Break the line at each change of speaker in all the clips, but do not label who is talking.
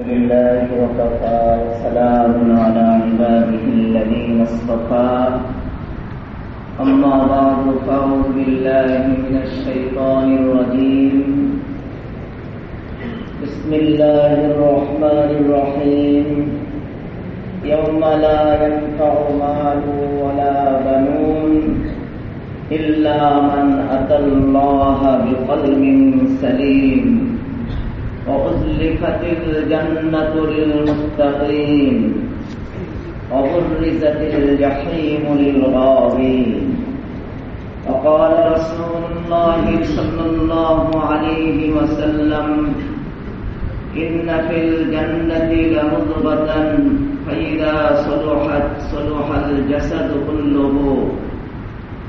لله وكفى وسلام على عباده الذين اصطفى أما بعد فأعوذ بالله من الشيطان الرجيم بسم الله الرحمن الرحيم يوم لا ينفع مال ولا بنون إلا من أتى الله بقلب سليم وأزلفت الجنة للمتقين وبرزت الجحيم للغاوين وقال رسول الله صلى الله عليه وسلم إن في الجنة لمضغة فإذا صلحت صلح الجسد كله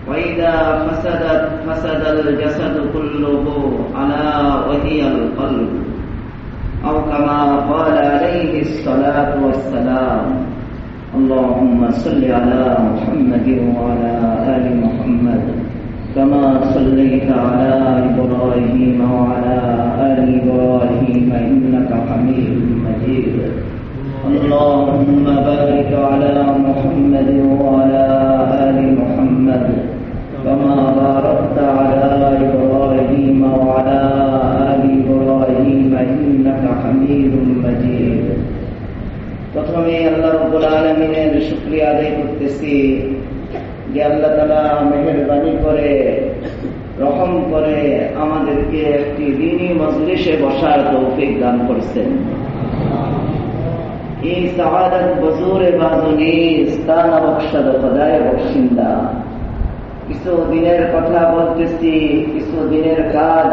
وإذا فسدت فسد الجسد كله ألا وهي القلب أو كما قال عليه الصلاة والسلام اللهم صل على محمد وعلى آل محمد كما صليت على إبراهيم وعلى آل إبراهيم إنك حميد مجيد اللهم بارك على محمد وعلى آل محمد كما باركت على إبراهيم وعلى آل إبراهيم إنك حميد مجيد প্রথমে আল্লাহ রাব্বুল আলামিনের শুকরিয়া আদায় করতেছি যে আল্লাহ তাআলা মেহেরবানি করে রহম করে আমাদেরকে একটি দ্বীনি মজলিসে বসার তৌফিক দান করেছেন। এই সাআদাত বজুরে বাজুনি স্থানা বখশাদ খোদায়ে বখশিন্দা। কিছু দিনের কথা বলতেছি, কিছু দিনের কাজ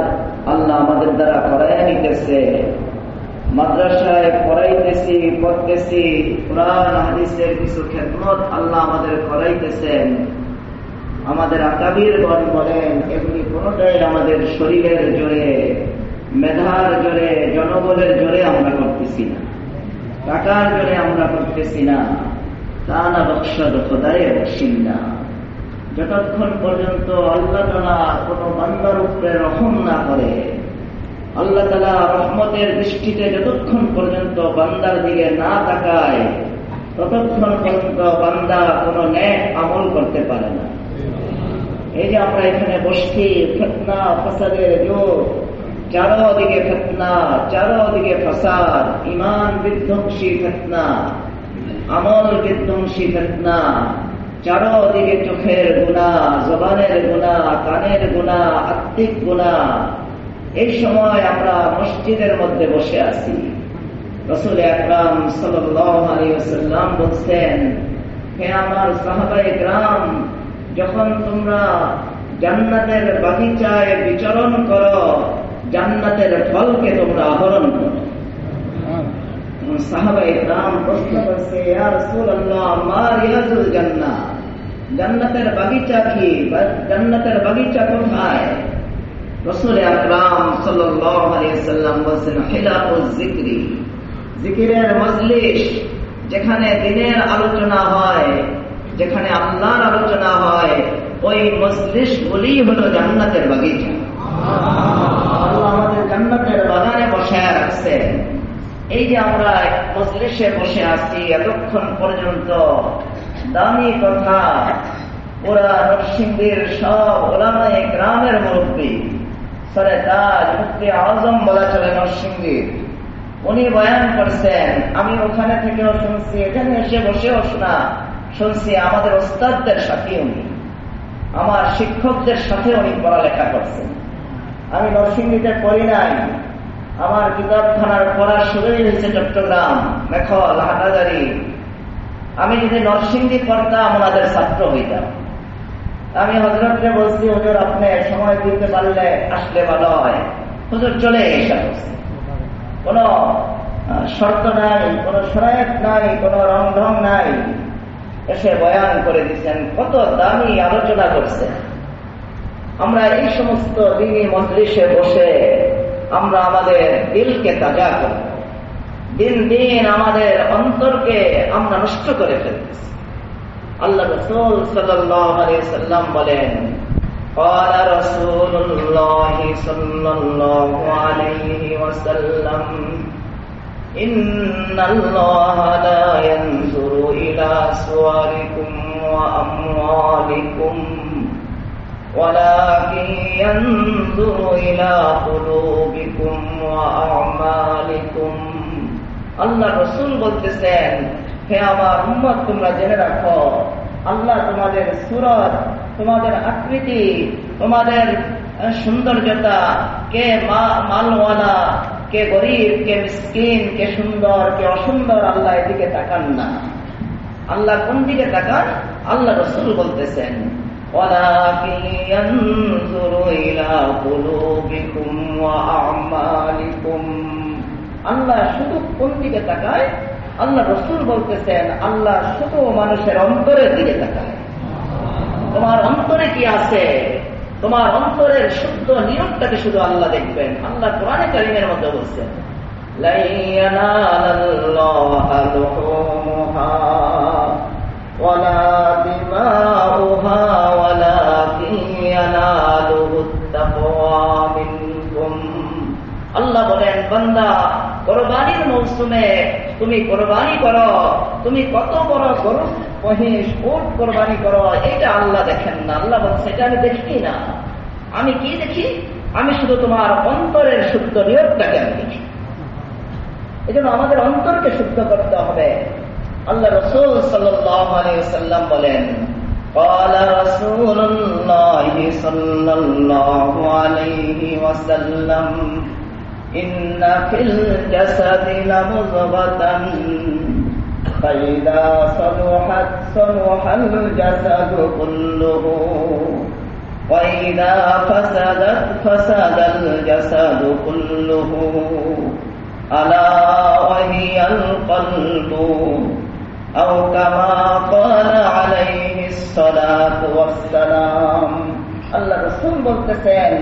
আল্লাহ আমাদের দ্বারা করায় নিতেছে। মাদ্রাসায় পড়াইতেছি, পড়তেছি, কুরআন হাদিসের কিছু খেদমত আল্লাহ আমাদের করাইতেছেন। আমাদের আকাবিরগণ বলেন এগুলি কোনোটাই আমাদের শরীরের জোরে, মেধার জোরে, জনবলের জোরে আমরা করতেছি না, টাকার জোরে আমরা করতেছি না। তানা বখশাদ খোদায়ে বখশিন্দা। যতক্ষণ পর্যন্ত আল্লাহ তাআলা কোনো বান্দার উপরে রহম না করে, আল্লাহ তাআলা রহমতের দৃষ্টিতে যতক্ষণ পর্যন্ত বান্দার দিকে না তাকায়, ততক্ষণ পর্যন্ত বান্দা কোনো নেক আমল করতে পারে না। এই যে আমরা এখানে বসছি, ফিতনা ফাসাদের যুগ, চারোদিকে ফিতনা, চারোদিকে ফাসাদ, ঈমান বিধ্বংসী ফিতনা, আমল বিধ্বংসী ফিতনা, চারোদিকে চোখের গুনাহ, জবানের গুনাহ, কানের গুনাহ, আত্মিক গুনাহ। এই সময় আমরা মসজিদের মধ্যে বসে আছি। রাসূল আকরাম সাল্লাল্লাহু আলাইহি ওয়াসাল্লাম বলেন, হে আমার সাহাবায়ে কেরাম, যখন তোমরা জান্নাতের বাগিচায় বিচরণ করো, জান্নাতের ফলকে তোমরা আহরণ করো। সাহাবায়ে কেরাম প্রশ্ন করছে, ইয়া রাসূলুল্লাহ মা রিয়াজুল জান্নাহ, জান্নাতের বাগিচা কি? জান্নাতের বাগিচা কোথায়? রাসূল আকরাম সাল্লাল্লাহু আলাইহি ওয়াসাল্লাম বলেন, হিলাকুজ যিকরি, জিকিরের মজলিস, যেখানে দ্বীনের আলোচনা হয়, যেখানে আল্লাহর আলোচনা হয়, ওই মজলিসগুলি হলো জান্নাতের বাগিচা। আল্লাহ আমাদের জান্নাতের বাগানে বসায় রাখছেন। এই যে আমরা মজলিসে বসে আছি, এতক্ষণ পর্যন্ত দামি কথা ওরা নরসিংদীর সব উলামায়ে কেরামের মুরব্বী, সরে তাজ মুফতি আজম বলা চলে নরসিংদীর, উনি বয়ান করছেন। আমি ওখানে থেকেও শুনছি, এখানে এসে বসেও শোনা শুনছি। আমাদের ওস্তাদদের সাথে উনি, আমার শিক্ষকদের সাথে উনি পড়ালেখা করছেন। আমি নরসিংদীতে পড়ি নাই, আমার কিতাবখানার পড়া শুরুই হয়েছে চট্টগ্রাম, মেখল, হাটাজারি। আমি যদি নরসিংদী পড়তাম, ওনাদের ছাত্র হইতাম। আমি হযরতকে বলছি, হুজুর আপনি সময় দিতে পারলে আসলে ভালো হয়। হুজুর চলে এসে কোন শর্ত নাই, কোন শরায়ত নাই, কোন রং ঢং নাই, এসে বয়ান করে দিচ্ছেন। কত দামি আলোচনা করছেন। আমরা এই সমস্ত দ্বীনি মজলিসে বসে আমরা আমাদের দিলকে তাজা করব। দিন দিন আমাদের অন্তরকে আমরা নষ্ট করে ফেলতেছি। আল্লাহ রাসূল সাল্লাল্লাহু আলাইহি সাল্লাম বলেন, قال رسول الله صلى الله عليه وسلم ইন্নাল্লাহা লা ইয়ানজুরু ইলা সুওয়ারিকুম ওয়া আমওয়ালিকুম ওয়ালাকিন ইয়ানজুরু ইলা কুলুবিকুম ওয়া আ'মালিকুম। আল্লাহ রাসূল বলতেছেন, হে আমার উম্মত, তোমরা জেনে রাখো, আল্লাহ তোমাদের সুরত, তোমাদের আকৃতি, তোমাদের সৌন্দর্যতা, কে মালওয়ালা, কে গরিব, কে মিসকিন, কে সুন্দর, কে অসুন্দর, আল্লাহ এদিকে তাকান না। আল্লাহ কোন দিকে তাকান? আল্লাহ রাসূল বলতেছেন, ওয়ালাকিন ইয়ানজুরু ইলা কুলুবিকুম ওয়া আ'মালিকুম। আল্লাহ শুধু কোন দিকে তাকায়? আল্লাহ রাসূল বলতেছেন, আল্লাহ শুধু মানুষের অন্তরের দিকে তাকায়। তোমার অন্তরে কি আছে, তোমার অন্তরের শুদ্ধ নিয়তটাকে শুধু আল্লাহ দেখবেন। আল্লাহ কোরআনে কারীমের মধ্যে বলছেন, লা ইয়ানালাল্লাহা লুহুমুহা ওয়ালা দিমাউহা ওয়ালাকিন ইয়ানালুহুত তাকওয়া মিনকুম। আল্লাহ বলেন, বান্দা, কোরবানির মৌসুমে তুমি কোরবানি করো, তুমি কত বড় গরু মহিষ উট কোরবানি করো, এটা আল্লাহ দেখেন না। আল্লাহ বলছে, এটা আমি দেখি না। আমি কি দেখি? আমি শুধু তোমার অন্তরের শুদ্ধ নিয়তটাকে আমি দেখি। এই জন্য আমাদের অন্তরকে শুদ্ধ করতে হবে। আল্লাহ রাসূল সাল্লাল্লাহু আলাইহি ওয়াসাল্লাম বলেন, قال رسول الله صلى الله عليه وسلم إن في الجسد لمضغة فإذا صلحت صلح الجسد كله وإذا فسدت فسد الجسد كله ألا وهي القلب أو كما قال عليه الصلاة والسلام। আল্লাহ রাসূল বলতেছেন,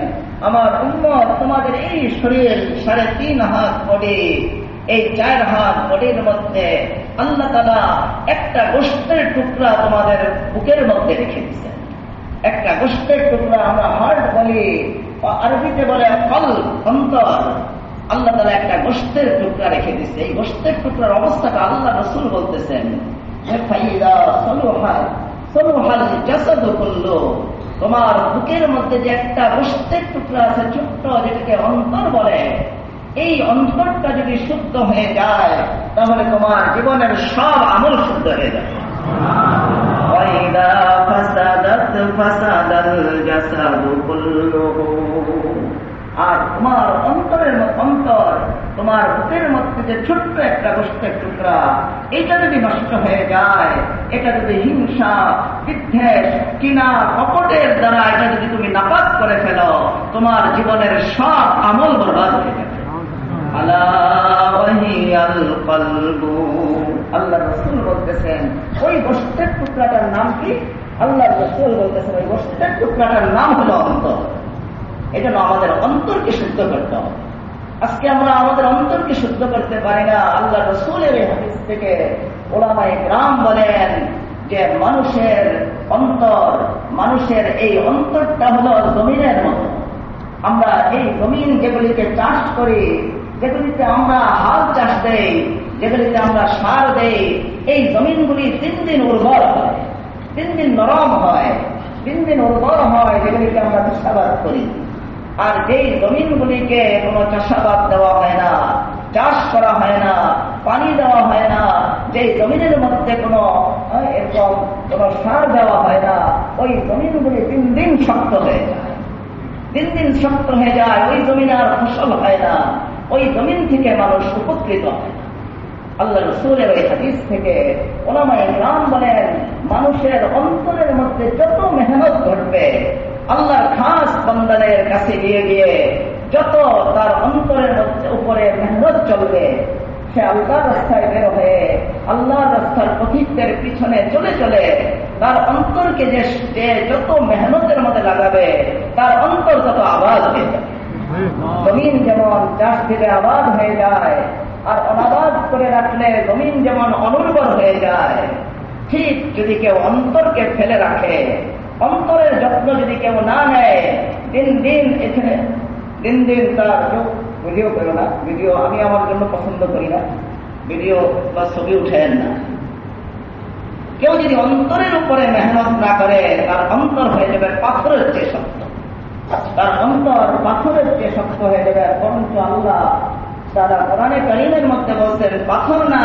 আমার উম্মত, তোমাদের এই শরীর 3.5 হাত বডি, এই 4 হাত বডির মধ্যে আল্লাহ তাআলা একটা গোশতের টুকরা তোমাদের বুকের মধ্যে রেখে দিয়েছেন। একটা গোশতের টুকরা আমরা হার্ট বলি, আরবিতে বলে কলব, অন্তর। আল্লাহ তাআলা একটা গোশতের টুকরা রেখে দিয়েছে। এই গোশতের টুকরার অবস্থাটা আল্লাহ রাসূল বলতেছেন, ফাইদা সলুহাল জাসাদু কুল্লু। তোমার বুকের মধ্যে যে একটা গোশতের টুকরা আছে ছোট্ট, যেটাকে অন্তর বলে, এই অন্তরটা যদি শুদ্ধ হয়ে যায়, তাহলে তোমার জীবনের সব আমল শুদ্ধ হয়ে যাবে। ওয়াইদা ফাসাদাত ফাসাদাল জাসাদু কুল্লুহু। আর তোমার অন্তর, তোমার বুকের মধ্যে যে ছোট্ট একটা গোশতের টুকরা, এটা যদি নষ্ট হয়ে যায়, এটা যদি হিংসা, বিদ্বেষ, কিনা, কপটের দ্বারা এটা যদি তুমি নাপাক করে ফেলো, তোমার জীবনের সব আমল বরবাদ হয়ে যাবে। আলা ওয়াহিয়াল কলবু। আল্লাহ রাসূল বলতেছেন, ওই গোশতের টুকরাটার নাম কি? আল্লাহ রাসূল বলতেছেন, ওই গোশতের টুকরাটার নাম হলো অন্তর। এই জন্য আমাদের অন্তরকে শুদ্ধ করতে হবে। আজকে আমরা আমাদের অন্তরকে শুদ্ধ করতে পারি না। আল্লাহ রাসূলের এই হাদিস থেকে উলামায়ে কেরাম বলেন যে মানুষের অন্তর, মানুষের এই অন্তরটা হলো জমিনের মতো। আমরা এই জমিন যেগুলিকে চাষ করি, যেগুলিতে আমরা হাল চাষ দেই, যেগুলিতে আমরা সার দেই, এই জমিনগুলি দিন দিন উর্বর হয়, দিন দিন নরম হয়, দিন দিন উর্বর হয়, যেগুলিকে আমরা চাষাবাদ করি। আর যেই জমিনগুলিকে কোনো চাষাবাদ দেওয়া হয় না, চাষ করা হয় না, পানি দেওয়া হয় না, যেই জমিনের মধ্যে কোনো এরকম কোনো সার দেওয়া হয় না, ওই জমিনগুলি দিন দিন শক্ত হয়ে যায়, দিন দিন শক্ত হয়ে যায়। ওই জমিন আর ফসল হয় না, ওই জমিন থেকে মানুষ উপকৃত হয় না। আল্লাহ রাসূলের ওই হাদিস থেকে উলামায়ে কেরাম বলেন, মানুষের অন্তরের মধ্যে যত মেহনত ঘটবে, আল্লাহর খাস বান্দাদের কাছে গিয়ে গিয়ে যত তার অন্তরের মধ্যে উপরে মেহনত চলবে, সে আল্লাহর রাস্তায় বের হয়ে আল্লাহর রাস্তার পথিকদের পিছনে চলে চলে তার অন্তরকে যে যত মেহনতের মধ্যে লাগাবে, তার অন্তর তত আবাদ হয়ে যাবে। জমিন যেমন চাষ দিলে আবাদ হয়ে যায়, আর অনাবাদ করে রাখলে জমিন যেমন অনুর্বর হয়ে যায়, ঠিক যদি কেউ অন্তরকে ফেলে রাখে, অন্তরের যত্ন যদি কেউ না নেয়, দিন দিন তার ভিডিও করো না, ভিডিও আমি আমার জন্য পছন্দ করি না, ভিডিও বা ছবি উঠেন না। কেউ যদি অন্তরের উপরে মেহনত না করে তার অন্তর হয়ে যাবে পাথরের চেয়ে শক্ত, তার অন্তর পাথরের চেয়ে শক্ত হয়ে যাবে। বরঞ্চ আল্লাহ তারা কোরআনে কারীমের মধ্যে বলছেন পাথর না,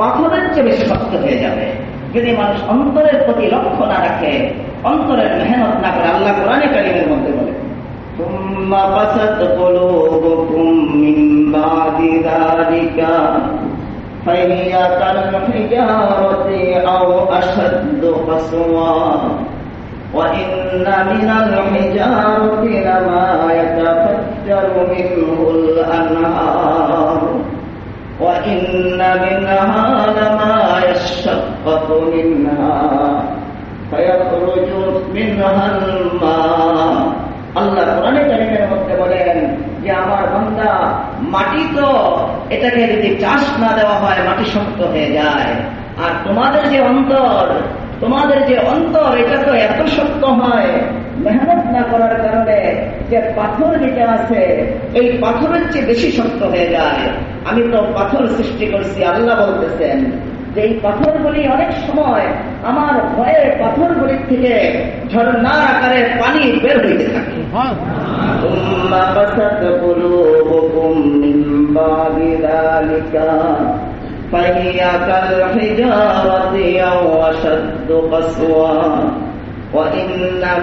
পাথরের চেয়ে বেশি শক্ত হয়ে যাবে যদি মানুষ অন্তরের প্রতি লক্ষ্য না রাখে, অন্তরের মেহনত না করে। আল্লাহ কোরআনে কারীমের মধ্যে বলে ثم قست قلوبكم من بعد ذلك فهي كالحجارة أو أشد قسوة وإن من الحجارة لما يتفجر منه الأنهار وإن منها لما يشقق منها فيخرج منها الماء। আল্লাহ কোরআনে কারীমের মধ্যে বলেন যে আমার বান্দা, মাটি তো এটাকে যদি চাষ না দেওয়া হয় মাটি শক্ত হয়ে যায়, আর তোমাদের যে অন্তর এটা তো এত শক্ত হয় মেহনত না করার কারণে, যে পাথর যেটা আছে এই পাথরের চেয়ে বেশি শক্ত হয়ে যায়। আমি তো পাথর সৃষ্টি করছি, আল্লাহ বলতেছেন যে এই পাথরগুলি অনেক সময় আমার ভয়ের পাথরগুলির থেকে ঝর্ণার আকারে পানি বের হইতে থাকে। فهي كالحجارة أو أشد قسوة وإن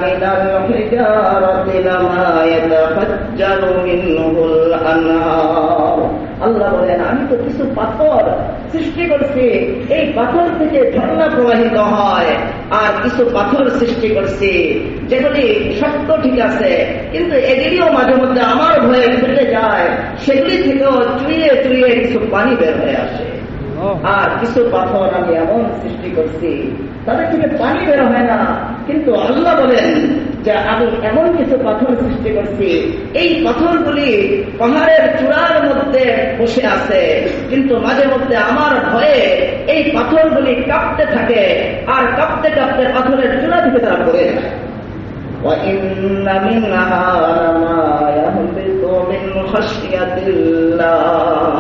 من الحجارة لما يتفجر منه الأنهار। আল্লাহ বলেন আমি তো কিছু পাথর সৃষ্টি করছি, এই পাথর থেকে ঝর্ণা প্রবাহিত হয়, আর কিছু পাথর সৃষ্টি করছি যেগুলি শক্ত ঠিক আছে কিন্তু এগুলিও মাঝে মধ্যে আমার ভয়ে ফেটে যায়, সেগুলি থেকেও চুইয়ে চুইয়ে কিছু পানি বের হয়ে আসে। আর কিছু পাথর আমি এমন সৃষ্টি করছি তাদের থেকে পানি বের হয় না, কিন্তু আল্লাহ বলেন যে আমি এমন কিছু পাথর সৃষ্টি করছি এই পাথরগুলি পাহাড়ের চূড়ার মধ্যে বসে আছে, কিন্তু মাঝে মধ্যে আমার ভয়ে এই পাথরগুলি কাঁপতে থাকে, আর কাঁপতে কাঁপতে পাথরের চূড়া থেকে তারা পড়ে যায়। وَإِنَّ مِنْهَا لَمَا يَهْبِطُ مِنْ خَشْيَةِ اللَّهِ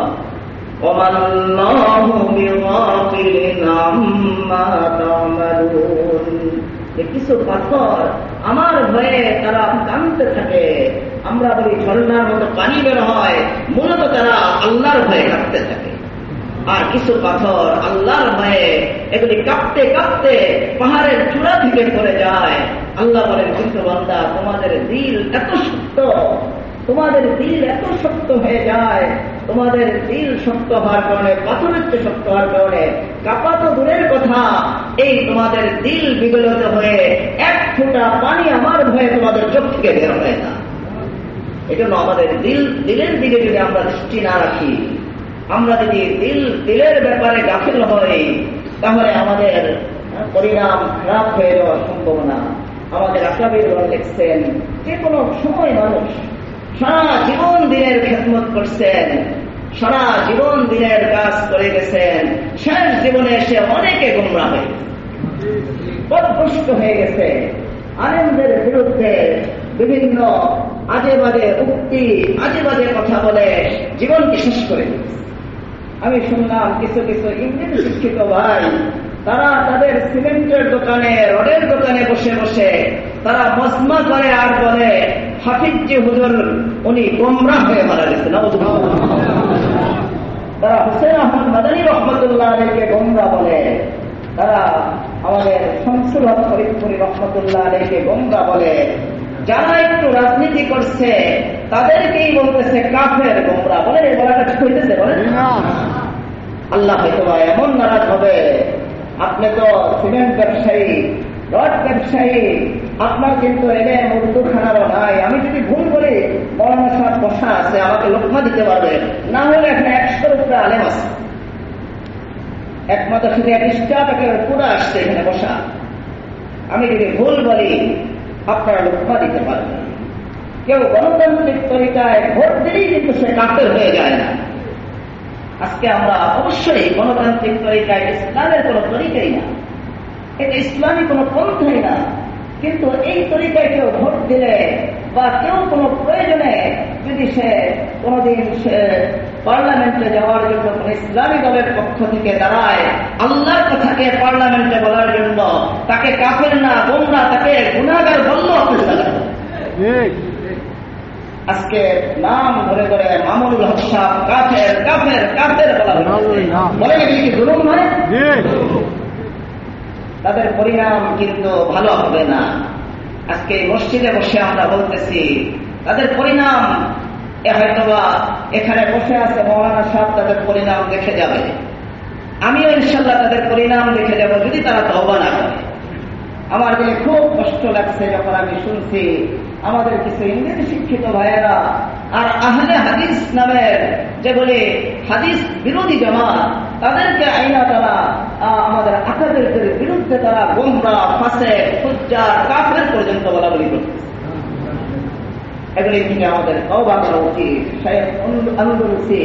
وَمَا اللَّهُ بِغَافِلٍ عَمَّا تَعْمَلُونَ। কিছু পাথর আমার ভয়ে তারা কাঁদতে থাকে, আমরা বলি ঝর্ণার মতো পানি বের হয়, মূলত তারা আল্লাহর ভয়ে কাঁদতে থাকে। আর কিছু পাথর আল্লাহর ভয়ে এগুলি কাঁপতে কাঁপতে পাহাড়ের চূড়া থেকে পড়ে যায়। আল্লাহ বলেন কিন্তু বান্দা তোমাদের দিল এত শক্ত, তোমাদের দিল এত শক্ত হয়ে যায়, তোমাদের দিল শক্ত হওয়ার কারণে, পাথরের চেয়ে শক্ত হওয়ার কারণে কাঁপা তো দূরের কথা, এই তোমাদের দিল বিগলিত হয়ে এক ফোঁটা পানি আমার ভয়ে তোমাদের চোখ থেকে বের হয় না। এজন্য আমাদের দিলের দিকে যদি আমরা দৃষ্টি না রাখি, আমরা যদি দিলের ব্যাপারে গাফিল হই, তাহলে আমাদের পরিণাম খারাপ হয়ে যাওয়ার সম্ভাবনা। আমাদের আকাবিরগণ লিখছেন যে কোনো সময় মানুষ সারা জীবন দিনের খেদমত করছেন, সারা জীবন দিনের কাজ করে গেছেন, শেষ জীবনে এসে অনেকে গোমরা হয়ে পথভ্রষ্ট হয়ে গেছে, আলেমদের বিরুদ্ধে বিভিন্ন আজে বাজে উক্তি, আজে বাজে কথা বলে জীবনকে শেষ করে দিচ্ছে। আমি শুনলাম কিছু কিছু ইংরেজি শিক্ষিত ভাই, তারা তাদের সিমেন্টের দোকানে, রডের দোকানে বসে বসে তারা মজমা করে আর বলে হাফিজ জি হুজুর উনি গোমরা হয়ে মারা গেছেন। তারা হোসেন আহমদ মাদানী রহমতুল্লাহ আলাইহিকে গোমরা বলে, তারা আমাদের শামসুল হক ফরিদপুরি রহমতুল্লাহ আলাইহিকে গোমরা বলে। যারা একটু রাজনীতি করছে তাদেরকেই বলতেছে কাফের, গোমরা বলে। এই বলাটা ঠিক হইতেছে বলেন? আল্লাহ হয়তো এমন নারাজ হবে, আপনি তো সিমেন্ট ব্যবসায়ী, রড ব্যবসায়ী, আপনার কিন্তু এনে উর্দু খানারও নাই। আমি যদি ভুল করি মৌলানা সাহেব বসা আছে, আমাকে লোকমা দিতে পারবে, না হলে এখানে 100 উপরে আলেম আছে, একমাত্র শুধু এক স্টাফকে পুরো আসছে এখানে বসা। আমি যদি ভুল বলি আপনারা লোকমা দিতে পারবেন। কেউ গণতান্ত্রিক তরিকায় ভোট দিলেই কিন্তু সে কাফের হয়ে যায় না। আজকে আমরা অবশ্যই গণতান্ত্রিক তরিকায়, ইসলামের কোন তরিকাই না, এটা ইসলামী কোন পন্থাই না, কিন্তু এই তরিকায় কেউ ভোট দিলে বা কেউ কোনো প্রয়োজনে যদি সে কোনদিন সে পার্লামেন্টে যাওয়ার জন্য কোন ইসলামী দলের পক্ষ থেকে দাঁড়ায়, আল্লাহর কথাকে পার্লামেন্টে বলার জন্য তাকে কাফের না গোমরা, তাকে গুনাহগার বলল। আজকে নাম ধরে ধরে মামুনুল হক সাহেব কাফের কাফের কাফের বলে কি জুলুম নয়? তাদের পরিণাম কিন্তু ভালো হবে না। আজকে মসজিদে বসে আমরা বলতেছি তাদের পরিণাম হয়তোবা এখানে বসে আছে মৌলানা সাহেব তাদের পরিণাম দেখে যাবে, আমিও ইনশাল্লাহ তাদের পরিণাম দেখে যাব যদি তারা তওবা না করে। আমার দিলে খুব কষ্ট লাগছে যখন আমি শুনছি আমাদের কিছু ইংরেজি শিক্ষিত ভাইয়েরা আর আহলে হাদিস নামের যেগুলি হাদিস বিরোধী জামাত, তাদেরকে আইনা তারা আমাদের আকাদেরদের বিরুদ্ধে তারা গোমরা, ফাসিক, ফুজ্জার, কাফের পর্যন্ত বলাবলি করতেছে। এগুলি থেকে আমাদের তওবা করা উচিত। শাইখ আন্দলুসি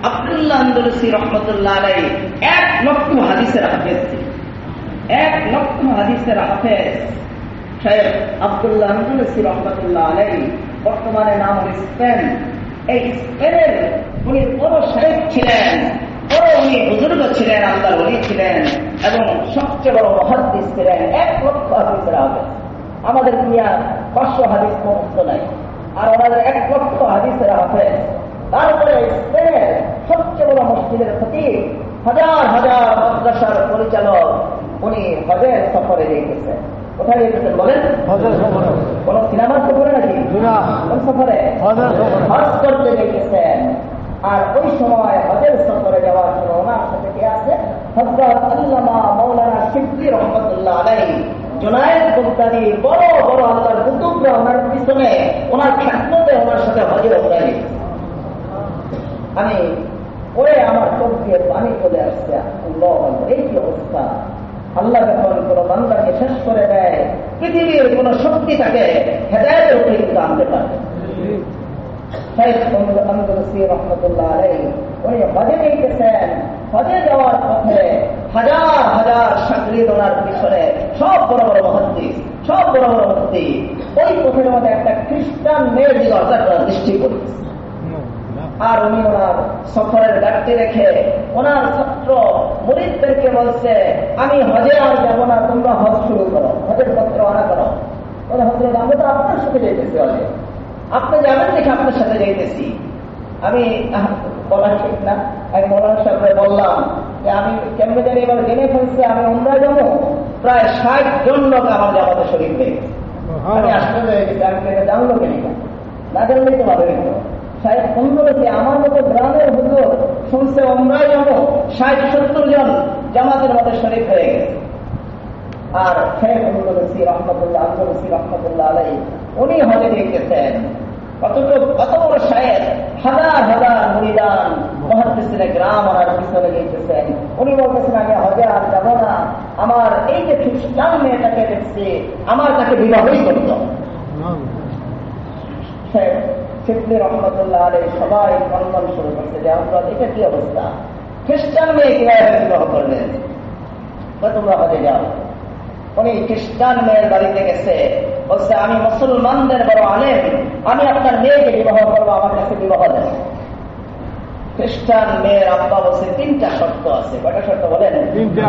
আব্দুল্লাহ আন্দলুসি রহমতুল্লাহ আলাইহি 1 লক্ষ হাদিসের হাফেজ, 1 লক্ষ হাদিসের হাফেজ শাইখ আব্দুল্লাহ আন্দলুসি রহমতুল্লাহ আলাইহি, বর্তমানে নাম হল স্পেন। এই স্পেনের উনি বড় শাইখ ছিলেন, বড় উনি বুজুর্গ ছিলেন, আল্লাহর ওলি ছিলেন এবং সবচেয়ে বড় মুহাদ্দিস ছিলেন। 1 লক্ষ হাদিসের হাফেজ। আমাদের দুনিয়া 500 হাদিস মুখস্থ নাই, আর ওনাদের 1 লক্ষ হাদিসের হাফেজ। তারপরে স্পেনের সবচেয়ে বড় মসজিদের খতিব, হাজার হাজার মাদ্রাসার পরিচালক, উনি হজের সফরে গিয়েছেন। কোথায় গিয়েছেন বলেন? কোন সিনেমার সফরে নাকি? কোন সফরে? হজ করতে গিয়েছেন। আর ওই সময় হজের সফরে যাওয়ার জন্য ওনার সাথে কে আছে? হযরত আল্লামা মাওলানা শিবলি রহমতুল্লাহ আলাইহি, জুনায়েদ বুগদাদি, বড় বড় আল্লাহর কুতুবরা ওনার পিছনে, ওনার খ্যাতমতে ওনার সাথে হজে ওঠাই। আমি ওরে আমার চোখ দিয়ে পানি চলে আসছে। এই কি অবস্থা! আল্লাহ যখন কোন বান্দাকে শেষ করে দেয়, পৃথিবীর কোন শক্তি তাকে হেদায়েতের উপরে কিন্তু আনতে পারে। শাইখ আন্দলুসি রহমতুল্লাহ আলাইহি উনি হজে গিয়েছেন। হজে যাওয়ার পথে হাজার হাজার শাগরিদ ওনার পিছনে, সব বড় বড় মুহাদ্দিস, সব বড় বড় মুফতি। ওই পথের মধ্যে একটা খ্রিস্টান মেয়ের দিকে হঠাৎ দৃষ্টি করেছে। আর উনি ওনার সফরের গাড়িতে রেখে ওনার ছাত্র মুরিদদেরকে বলছে, আমি হজে আর যাবো না, তোমরা হজ শুরু করো, হজের পত্র আনা করো। ওরা হজরত, আমি তো আপনার সাথে যাইতেছি হজে, আপনি যাবেন দেখে আপনার সাথে যাইতেছি। আমি বলা ঠিক না, আমি মৌলানা সাহেবকে বললাম যে আমি কেমনে জানি এবার জেনে ফেলছে আমি উমরা যাবো, প্রায় 60 জন লোক আমার জামাতে শরীক হয়ে গেছে। আমি আশ্চর্য হয়ে গেছি, আমি জানলো কেন? না জানলেই তো ভালো হইতো। শাইখ আন্দলুসি আমার মতো গ্রামের হুজুর শুনছে উমরায় যাবো, 60-70 জন জামাতের মধ্যে শরীক হয়ে গেছে। আর শাইখ আন্দলুসি রহমতুল্লাহ আলাইহি উনি হজে গিয়েছেন। কত বড় শায়েখ, হাজার হাজার মুরিদান মুহাদ্দিসিনে গ্রাম ওনার পিছনে গিয়েছেন। উনি বলতেছেন, আমি হজে আর যাব না, আমার এই যে খ্রিস্টান মেয়েটাকে দেখছি, আমার তাকে বিবাহই করত। শেখ শিবলি রহমতুল্লাহ আলাইহি সবাই কন্দন শুরু করছে যে আমরা এটা কি অবস্থা, খ্রিস্টান মেয়ে কিভাবে বিবাহ করলেন? তোমরা হজে যাও। উনি খ্রিস্টান মেয়ের বাড়িতে গেছে, বলছে আমি মুসলমানদের বড় আলেম, আমি আপনার মেয়েকে বিবাহ করবো, আমার কাছে বিবাহ দেন। খ্রিস্টান মেয়ের আব্বা বলছে 3টা শর্ত আছে। কয়টা শর্ত বলেন? 3টা।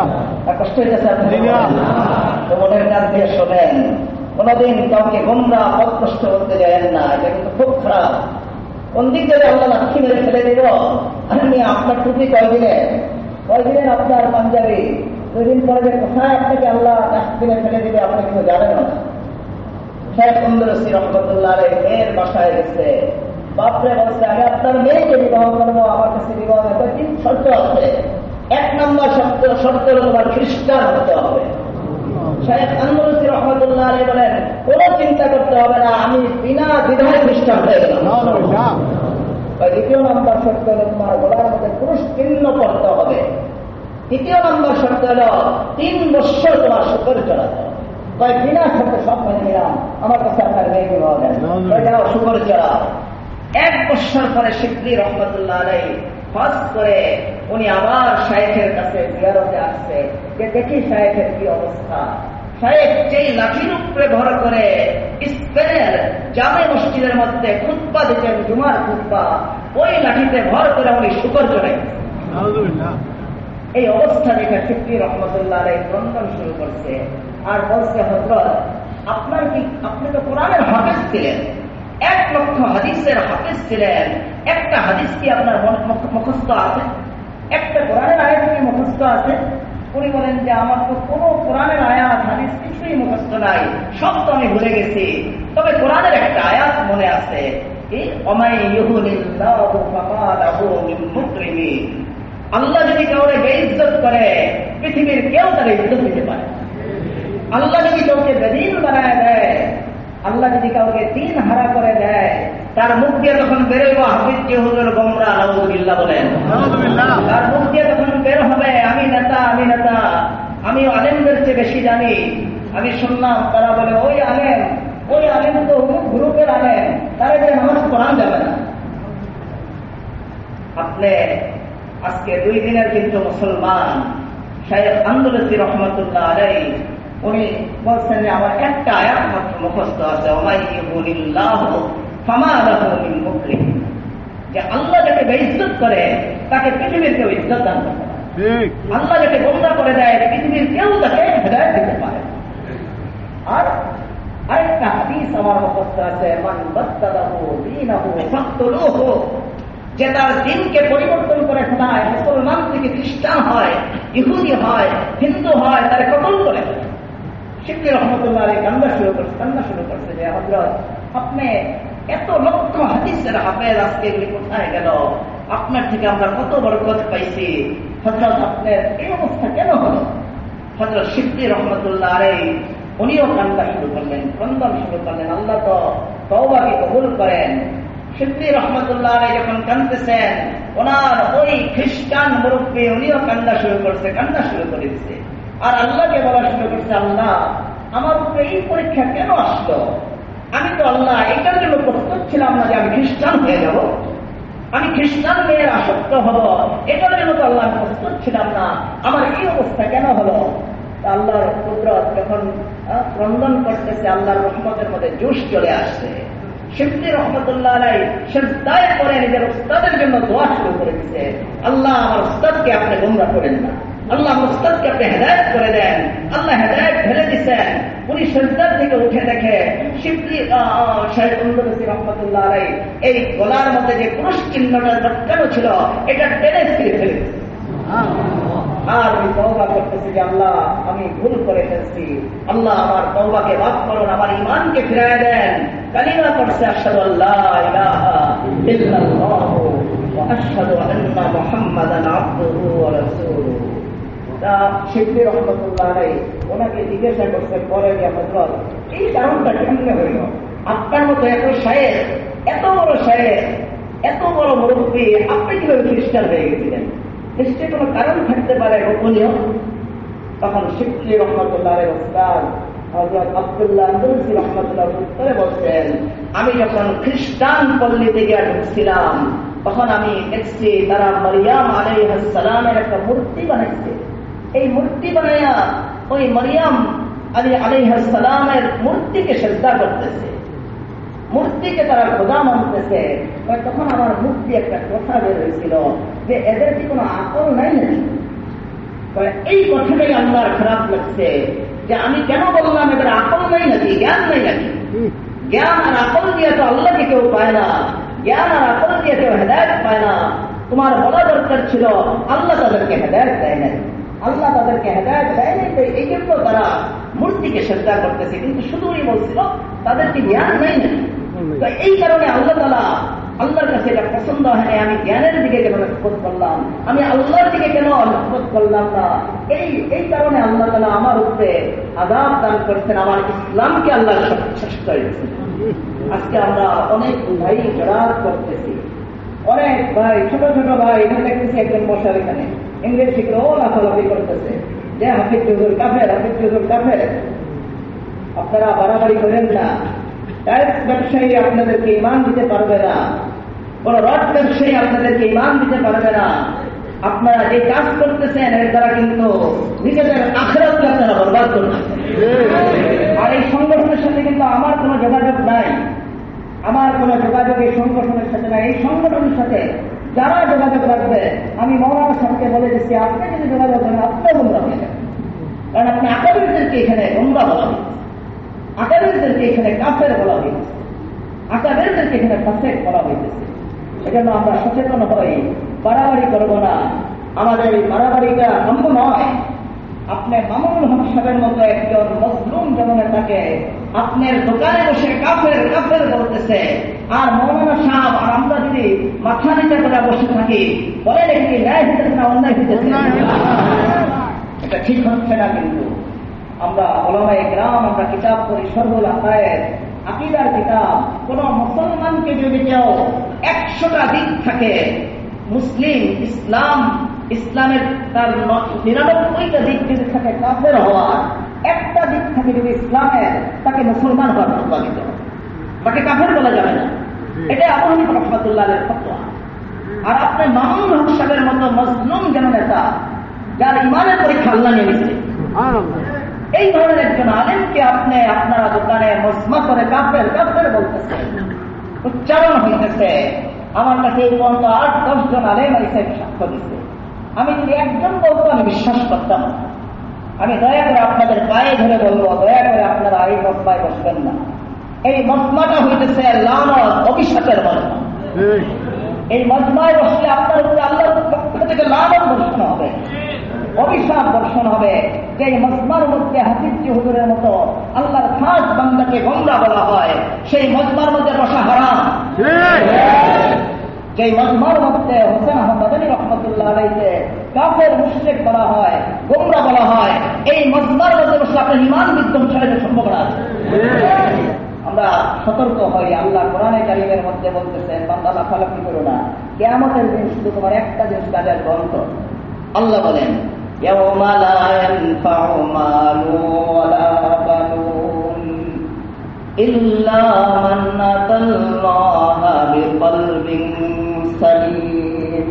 কষ্ট হইতেছে তো মনের কাজ দিয়ে শোনেন। কোনদিন কাউকে গোমরা পথভ্রষ্ট করতে যায়েন না, এটা কিন্তু খুব খারাপ। কোন দিক থেকে আল্লাহ লাঠি মেরে ফেলে দিল। আপনি আপনার টুপি কয়দিনের আপনার পাঞ্জাবি, 2 দিন পরে যে কোথায় আপনাকে আল্লাহ ডাস্টবিনে ফেলে দিবে আপনি কিন্তু জানেন না। শাইখ আন্দলুসি রহমতুল্লাহ আলাইহি মেয়ের বাসায় গেছে, বাপরে বলছে আমি আপনার মেয়েকে বিবাহ করবো, আমার কাছে বিবাহ 3 শর্ত আছে। 1 নম্বর শর্ত হল তোমার খ্রিস্টান হতে হবে। শাইখ আন্দলুসি রহমতুল্লাহ আলাইহি বলেন, কোনো চিন্তা করতে হবে না, আমি বিনা দ্বিধায় খ্রিস্টান হয়ে গেলাম। 2 নম্বর শর্ত হল তোমার গলার মধ্যে পুরুষ চিহ্ন পড়তে হবে। 3 নম্বর শর্ত হল 3 বৎসর তোমার শুকর চড়াতে হবে। বিনা শর্তে সব মেনে নিলাম, আমার কাছে আপনার মেয়ে বিবাহ দেন, শুকর চড়াও। 1 বৎসর পরে শিবলি রহমতুল্লাহ আলাইহি হজ করে উনি আবার শায়েখের কাছে জিয়ারতে আসছে যে দেখি শায়েখের কি অবস্থা। শায়েখ যেই লাঠির উপরে ভর করে স্পেনের জামে মসজিদের মধ্যে খুতবা দিতেন, জুমার খুতবা, ওই লাঠিতে ভর করে উনি শুকর চড়ে। এই অবস্থা দেখে ফিরকি রহমতুল্লাহ আলাইহি ক্রন্দন শুরু করছে আর বলছে, হযরত আপনি তো কোরআনের হাফেজ ছিলেন, 1 লক্ষ হাদিসের হাফেজ ছিলেন, একটা হাদিস কি আপনার মুখস্থ আছে? একটা কোরআনের আয়াত কি মুখস্থ আছে? উনি বলেন যে আমার তো কোনো কোরআনের আয়াত হাদিস কিছুই মুখস্থ নাই, সব তো আমি ভুলে গেছি, তবে কোরআনের একটা আয়াত মনে আছে, আল্লাহ যদি কাউরে বেইজ্জত করে পৃথিবীর কেউ তার ইজ্জত দিতে পারে। আল্লাহ যদি কাউকে বেদিন বানায় দেয়, আল্লাহ যদি কাউকে দিন হারা করে দেয়, তার মুখ দিয়ে তখন বেরোইব হাফিজ হুজুর গোমরা, নাউযুবিল্লাহ বলেন। তার মুখ দিয়ে তখন বের হবে আমি নেতা, আমি আলেমদের চেয়ে বেশি জানি। আমি শুনলাম তারা বলে ওই আলেম তো গ্রুপের আলেম, তারা যে নামাজ পড়ানো যাবে না। আপনি আজকে 2 দিনের কিন্তু মুসলমান শাইখ আন্দলুসি রহমাতুল্লাহ আলাইহি উনি বলছেন যে আমার একটা আয়াত মাত্র মুখস্থ আছে, যে আল্লাহ যাকে বেইজ্জত করে তাকে পৃথিবীর কেউ ইজ্জত দান করতে পারে, আল্লাহ যাকে গোমরাহ করে দেয় পৃথিবীর কেউ তাকে হেদায়েত দিতে পারে। আর আরেকটা হাদিস আমার মুখস্থ আছে, মান বাদদালাহু দীনাহু ফাকতুলুহু, যে তার দিনকে পরিবর্তন করে ফেলায়, মুসলমান থেকে খ্রিস্টান হয়, ইহুদি হয়, হিন্দু হয়, তার কতল করে। শিবলি রহমতুল্লাহ আলাইহি কান্না শুরু করছে যে হযরত আপনি এত লক্ষ হাদিসের হাফেজ, আজকে এগুলি কোথায় গেল? আপনার থেকে আমরা কত বরকত পাইছি, হযরত আপনার এই অবস্থা কেন হলো? হযরত শিবলি রহমতুল্লাহ আলাইহি উনিও কান্না শুরু করলেন, ক্রন্দন শুরু করলেন, আল্লাহ তো তওবাকে কবুল করেন। শিবলি রহমতুল্লাহ আলাইহি যখন কাঁদতেছেন, ওনার ওই খ্রিস্টান মুরব্বী উনিও কান্না শুরু করে দিচ্ছে। আর আল্লাহকে বলা শুরু করছে, আল্লাহ আমার উপরে এই পরীক্ষা কেন আসলো? আমি তো আল্লাহ এটার জন্য প্রস্তুত ছিলাম না যে আমি খ্রিস্টান হয়ে যাব, আমি খ্রিস্টান মেয়ের আসক্ত হব, এটার জন্য তো আল্লাহ প্রস্তুত ছিলাম না, আমার এই অবস্থা কেন হলো? আল্লাহর কুদরত যখন ক্রন্দন করতেছে, আল্লাহর রহমতের মধ্যে জোশ চলে আসছে। শিবলি রহমতুল্লাহ আলাইহি সিজদায় পড়ে নিজের উস্তাদের জন্য দোয়া শুরু করে দিয়েছে, আল্লাহ আমার উস্তাদকে আপনি গোমরাহ করেন না, আল্লাহ উস্তাদকে আপনি হেদায়েত করে দেন। আল্লাহ হেদায়েত ঢেলে দিচ্ছেন। উনি সিজদার থেকে উঠে দেখে শিবলি শাইখ আন্দলুসি রহমতুল্লাহ আলাইহি এই গলার মধ্যে যে ক্রুশ চিহ্নটা লটকানো ছিল এটা টেনে ছিঁড়ে ফেলে দিয়েছে। আর আমি তওবা করতেছি যে আল্লাহ আমি ভুল করে ফেলছি, আল্লাহ আমার তওবাকে মাফ করুন, আমার ঈমানকে ফিরিয়ে দেন। কালিমা পড়ছে, আশহাদু আল্লা ইলাহা ইল্লাল্লাহু ওয়া আশহাদু আন্না মুহাম্মাদান আবদুহু ওয়া রাসূলুহু। তা শিবলি রহমতুল্লাহ আলাইহি ওনাকে জিজ্ঞাসা করছে পরে যে হযরত এই কারণটা কেমনে হইল? আপনার মতো এত শায়েখ, এত বড় শায়েখ, এত বড় মুরব্বী, আপনি কিভাবে খ্রিস্টান হয়ে গেছিলেন? নিশ্চয়ই কোনো কারণ থাকতে পারে গোপনীয়। তখন শিবলি রহমতুল্লাহ আলাইহির উস্তাদ হযরত আব্দুল্লাহ আন্দলুসি রহমতুল্লাহ উত্তরে বলছেন, আমি যখন খ্রিস্টান পল্লীতে গিয়ে ঢুকছিলাম তখন আমি দেখছি তারা মারিয়াম আলাইহিস সালামের একটা মূর্তি বানাইছে। এই মূর্তি বানাইয়া ওই মারিয়াম আলাইহিস সালামের মূর্তিকে সিজদা করতেছে, মূর্তিকে তারা খোদা মানতেছে। তখন আমার মুখ দিয়ে একটা কথা বের হয়েছিল যে এদের কি কোনো আকল নাই নাকি? এই কথাটাই আল্লাহর খারাপ লাগছে যে আমি কেন বললাম এদের আকল নাই নাকি, জ্ঞান নাই নাকি? জ্ঞান আর আকল দিয়ে তো আল্লাহকে কেউ পায় না, জ্ঞান আর আকল দিয়ে কেউ হেদায়েত পায় না। তোমার বলা দরকার ছিল আল্লাহ তাদেরকে হেদায়েত দেয় নাই, আল্লাহ তাদেরকে হেদায়েত দেয় নাই, তো এই জন্য তারা মূর্তিকে সিজদা করতেছে। কিন্তু শুধুই বলছিল তাদের কি জ্ঞান নাই নাকি? তো এই কারণে আল্লাহ তাআলা আল্লাহর কাছে এটা পছন্দ হয় না। আমি জ্ঞানের দিকে কেন নিষ্পত করলাম, আমি আল্লাহর দিকে কেন নিষ্পত করলাম না? এই কারণে আল্লাহ তাআলা আমার উপরে আযাব দান করছেন, আমার ইসলামকে আল্লাহ শেষ করে দিয়েছেন। আজকে আমরা অনেক ভাই জড়াত করতেছি, অনেক ভাই, ছোট ছোট ভাই, এখানে দেখতেছি একজন বসার এখানে ইংরেজ শিখলেও লাফালাফি করতেছে যে হাফিজ হুজুর কাফের, হাফিজ হুজুর কাফের। আপনারা বাড়াবাড়ি করেন না। টাইলস ব্যবসায়ী আপনাদেরকে ঈমান দিতে পারবে না, কোন রড ব্যবসায়ী আপনাদেরকে ঈমান দিতে পারবে না। আপনারা যে কাজ করতেছেন এর দ্বারা কিন্তু নিজেদের আখিরাতকে আপনারা বরবাদ করতেছেন। আর এই সংগঠনের সাথে
কিন্তু আমার কোনো যোগাযোগ নাই, আমার কোনো যোগাযোগ এই সংগঠনের সাথে নাই। এই সংগঠনের সাথে যারা যোগাযোগ রাখবে আমি মৌলানা সাহেবকে বলে দিচ্ছি, আপনি যদি যোগাযোগ করেন আপনিও গোমরাহ হয়ে যাবেন। কারণ আপনি আকাবিরদেরকে এখানে গোমরাহ বলা হয়েছে, আকাবিরদেরকে এখানে কাফের বলা হয়েছে, আকাবিরদেরকে এখানে ফাসেক বলা হয়েছে। এজন্য আমরা সচেতন হই, বাড়াবাড়ি করবো না। আমাদের এই বাড়াবাড়িটা কাম্য নয়। আপনি মামুনুল হক সাহেবের মতো একজন মজলুম জননেতাকে আপনার দোকানে বসে কাফের কাফের বলতেছে, আর মৌলানা সাহেব আর আমরা যদি মাথা নিচে করে বসে থাকি, বলেন একটি ন্যায় হইতেছে না অন্যায় হইতেছে? এটা ঠিক হচ্ছে না। কিন্তু আমরা ওলামায়ে কেরাম, আমরা কিতাব পড়ি, শরহুল আকায়েদ, আকীদার কিতাব। কোন মুসলমানকে যদি কেউ 100টা দিক থাকে, মুসলিম ইসলাম, ইসলামের তার 99টা দিক যদি থাকে কাফের হওয়ার, একটা দিক থাকে যদি ইসলামের, তাকে মুসলমান হওয়ার ফতোয়া দিতে হবে, তাকে কাফের বলা যাবে না। এটা আবু হানিফা রাহমাতুল্লাহ আলাইহির ফতোয়া। আর আপনি মামুনুল হক সাহেবের মতো মজলুম জননেতা, যার ইমানের পরীক্ষা আল্লাহ নিয়ে নিচ্ছে, এই ধরনের একজন আলেমকে আপনি আপনারা দোকানে মজমা করে কাফের কাফের বলতেছেন, উচ্চারণ হইতেছে। আমার কাছে এই পর্যন্ত 8-10 জন আলেম এসে সাক্ষ্য দিচ্ছে। আমি যদি একজন বলতো আমি বিশ্বাস করতাম। আমি দয়া করে আপনাদের পায়ে ধরে বলবো, দয়া করে আপনারা এই মজমায় বসবেন না। এই মজমাটা হইতেছে লানত, অভিশাপের মজমা। এই মজমায় বসলে আপনার উপরে আল্লাহর পক্ষ থেকে লানত বর্ষণ হবে, অভিশাপ বর্ষণ হবে। যে মজমার মধ্যে হাফিজ হুজুরের মতো আল্লাহর খাস বান্দাকে গোমরাহ বলা হয়, সেই মজমার মধ্যে বসা হারাম। যে মজমার মধ্যে হোসেন আহমদ মাদানী রাহমাতুল্লাহ আলাইহিকে কাফের মুশরিক বলা হয়, গোমরাহ বলা হয়, এই মজমার মধ্যে বসে আপনার ঈমান বিধ্বংসের সম্ভাবনা আছে। আমরা সতর্ক হই। আল্লাহ কোরআনে কারীমের মধ্যে বলতেছেন, বান্দা লাফালাফি করো না, কিয়ামতের দিন শুধু তোমার একটা জিনিস কাজের গ্রন্থ। আল্লাহ বলেন, ইয়াওমা লা ইয়ানফাউ মালু ওয়ালা বানুন ইল্লা মান আতাল্লাহা বিকলবিন সালিম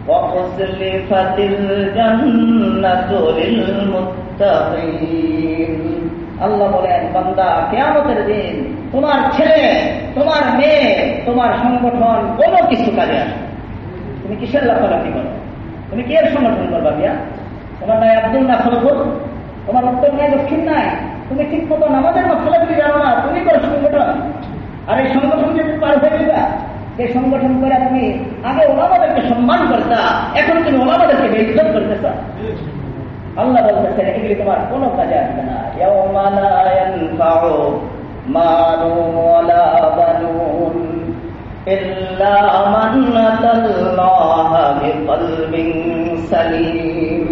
ওয়া উযলিফাতিল জান্নাতু লিল মুত্তাকিন। আল্লাহ বলেন, বান্দা কিয়ামতের দিন তোমার ছেলে, তোমার মেয়ে, তোমার সংগঠন কোনো কিছু কাজে আসে। তুমি কিসের লাফালাফি করো? তুমি কি এর সংগঠন করবা? বিয়া তোমার নাই আব্দুল না খলফুল, তোমার উত্তর নাই দক্ষিণ নাই, তুমি ঠিক মতো নামাজের মশলা তুমি জানো না, তুমি করো সংগঠন। আর এই সংগঠন যদি পার হয়ে যাবা, এই সংগঠন করে তুমি আগে ওলামাদেরকে সম্মান করতা, এখন তুমি ওলামাদেরকে বেইজ্জত করতেছ। আল্লাহ বলতেছেন, এগুলি তোমার কোনো কাজে আসবে না। ইয়াওমা লা ইয়ানফাউ মালু ওয়ালা বানুন ইল্লা মান আতাল্লাহা বিকলবিন সালিম